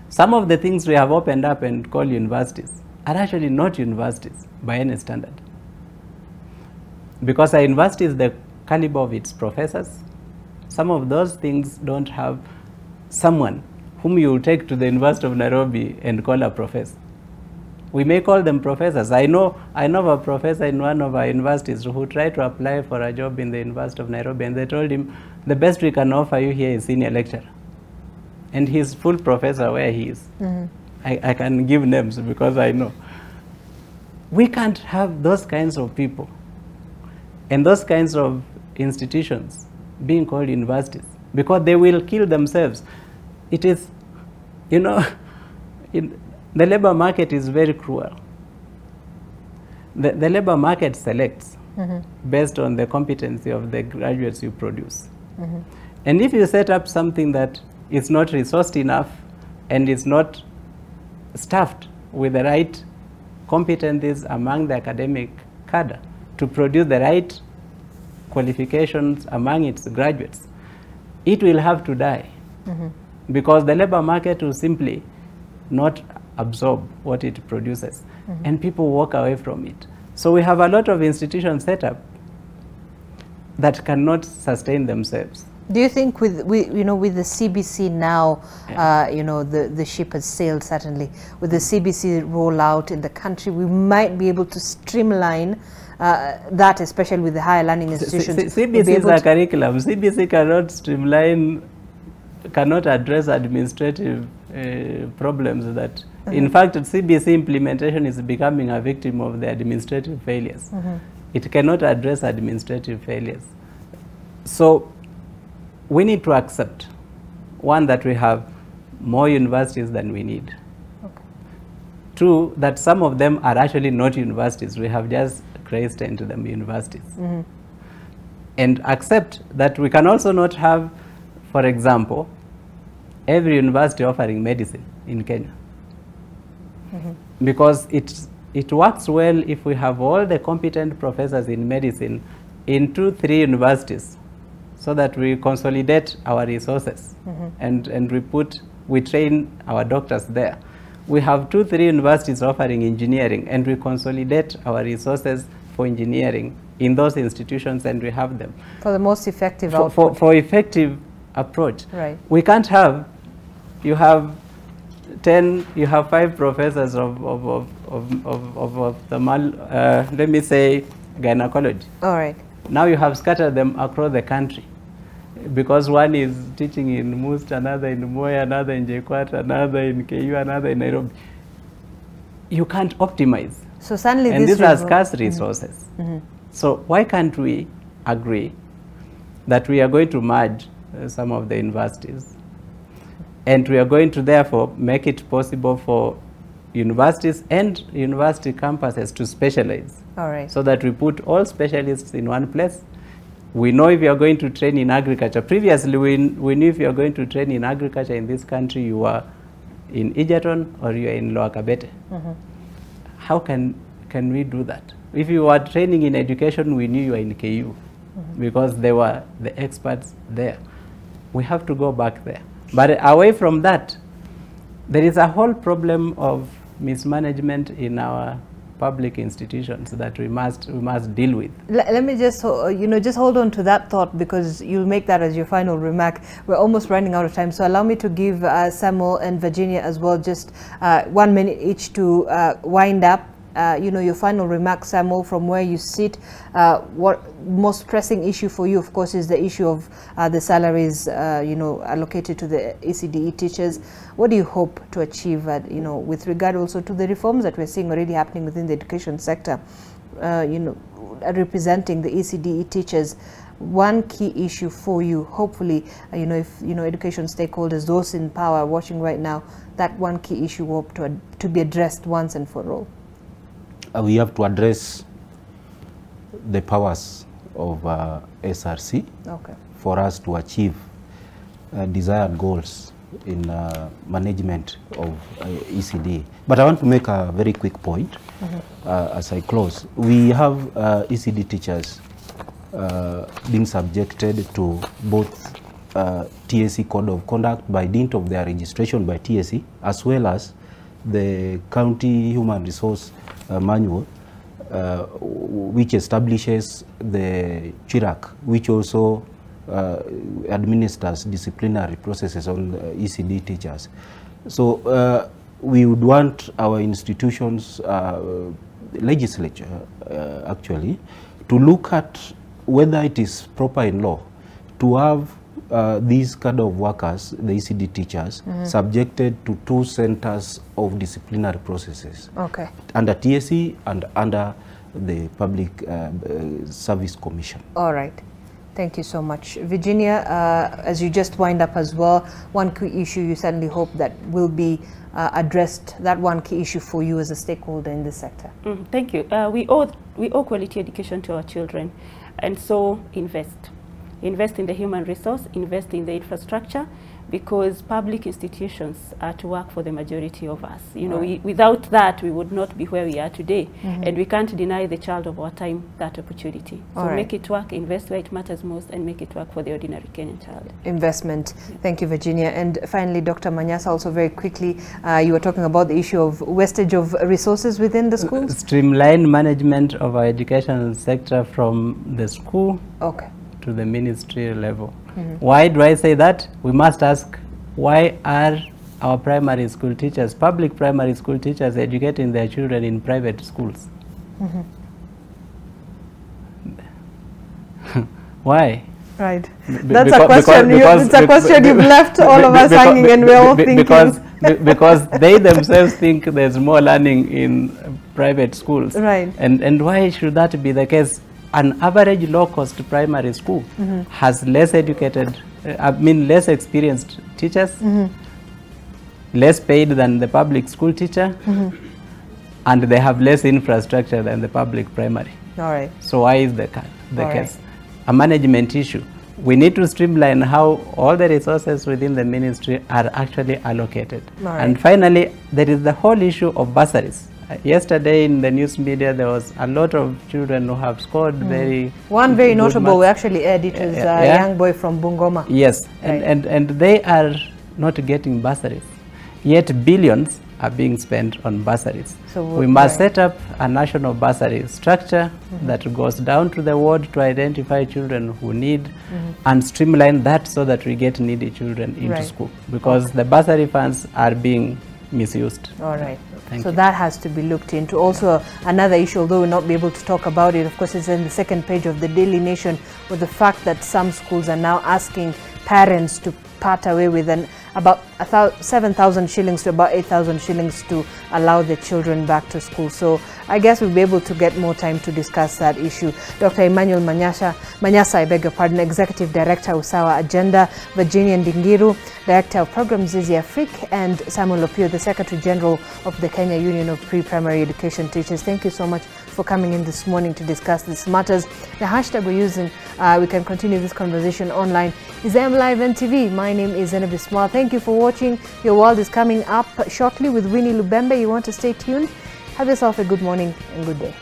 Some of the things we have opened up and called universities are actually not universities by any standard. Because a university is the caliber of its professors. Some of those things don't have someone whom you will take to the University of Nairobi and call a professor. We may call them professors. I know of a professor in one of our universities who tried to apply for a job in the University of Nairobi, and they told him, the best we can offer you here is senior lecturer. And he's full professor where he is. I can give names because I know. We can't have those kinds of people and those kinds of institutions being called universities because they will kill themselves. It is, the labor market is very cruel. the labor market selects based on the competency of the graduates you produce. And if you set up something that is not resourced enough and is not staffed with the right competencies among the academic cadre to produce the right qualifications among its graduates, it will have to die. Because the labor market will simply not absorb what it produces, and people walk away from it. So we have a lot of institutions set up that cannot sustain themselves. Do you think with the CBC now, the ship has sailed certainly, with the CBC rollout in the country, we might be able to streamline that, especially with the higher learning institutions? CBC is a curriculum. CBC cannot streamline, cannot address administrative problems that, in fact, CBC implementation is becoming a victim of the administrative failures. It cannot address administrative failures. So we need to accept, one, that we have more universities than we need. Two, that some of them are actually not universities. We have just christened them universities. And accept that we can also not have, for example, every university offering medicine in Kenya. Because it works well if we have all the competent professors in medicine in 2-3 universities, so that we consolidate our resources and we train our doctors there. We have 2-3 universities offering engineering, and we consolidate our resources for engineering in those institutions, and we have them. For the most effective for effective approach. Right. We can't have, you have 5 professors of let me say gynecology. All right. Now you have scattered them across the country, because one is teaching in Must, another in Moya, another in JKUAT, another in KU, another in Nairobi. You can't optimize. So suddenly and these are scarce resources. So why can't we agree that we are going to merge some of the universities, and we are going to therefore make it possible for universities and university campuses to specialize? All right. So that we put all specialists in one place. We know if you are going to train in agriculture. Previously, we knew if you are going to train in agriculture in this country, you are in Egerton or you are in Lower Kabete. How can we do that? If you are training in education, we knew you were in KU because they were the experts there. We have to go back there. But away from that, there is a whole problem of mismanagement in our public institutions that we must deal with. Let me just just hold on to that thought, because you'll make that as your final remark. We're almost running out of time, so allow me to give Samuel and Virginia as well just 1 minute each to wind up. Your final remark, Samuel, from where you sit. What most pressing issue for you, of course, is the issue of the salaries, allocated to the ECDE teachers. What do you hope to achieve, with regard also to the reforms that we're seeing already happening within the education sector, representing the ECDE teachers? One key issue for you, hopefully, if education stakeholders, those in power watching right now, that one key issue hope to be addressed once and for all. We have to address the powers of SRC for us to achieve desired goals in management of ECD. But I want to make a very quick point as I close. We have ECD teachers being subjected to both TSC Code of Conduct by dint of their registration by TSC, as well as the County Human Resource Manual, which establishes the CHIRAC, which also administers disciplinary processes on ECD teachers. So we would want our institutions, legislature actually, to look at whether it is proper in law to have these kind of workers, the ECD teachers, subjected to 2 centers of disciplinary processes. Under TSC and under the Public Service Commission. All right. Thank you so much. Virginia, as you just wind up as well, one key issue you certainly hope that will be addressed that one key issue for you as a stakeholder in this sector? Thank you. We owe quality education to our children, and so invest in the human resource, invest in the infrastructure, because public institutions are to work for the majority of us. You know, without that, we would not be where we are today, and we can't deny the child of our time that opportunity. So make it work, invest where it matters most, and make it work for the ordinary Kenyan child. Investment. Thank you, Virginia. And finally, Dr. Manyasa, also very quickly, you were talking about the issue of wastage of resources within the schools? Streamline management of our educational sector from the school to the ministry level. Why do I say that? We must ask, why are our primary school teachers, public primary school teachers, educating their children in private schools? Why? Right. That's a question. It's a question you've left all of us hanging, and we're all thinking. Because they themselves think there's more learning in private schools. Right. And why should that be the case? An average low-cost primary school has less educated, less experienced teachers, less paid than the public school teacher, and they have less infrastructure than the public primary. All right. So why is the case? A management issue. We need to streamline how all the resources within the ministry are actually allocated. And finally, there is the whole issue of bursaries. Yesterday in the news media, there was a lot of children who have scored very notable, we actually aired it, was a young boy from Bungoma. Yes, and they are not getting bursaries, yet billions are being spent on bursaries. So we must set up a national bursary structure that goes down to the ward to identify children who need and streamline that so that we get needy children into school, because the bursary funds are being misused. All right. So that has to be looked into. Also, another issue, although we'll not be able to talk about it, of course, is in the second page of the Daily Nation, with the fact that some schools are now asking parents to part away with about 7,000 shillings to about 8,000 shillings to allow the children back to school. So I guess we'll be able to get more time to discuss that issue. Dr. Emmanuel Manyasa, I beg your pardon, Executive Director, Usawa Agenda, Virginia Ndingiru, Director of Programs, Zizi Afrique, and Samuel Opio, the Secretary General of the Kenya Union of Pre-Primary Education Teachers. Thank you so much for coming in this morning to discuss these matters. The hashtag we're using, we can continue this conversation online, is MLiveNTV. My name is Zainab Ismail. Thank you for watching. Your World is coming up shortly with Winnie Lubembe. You want to stay tuned? Have yourself a good morning and good day.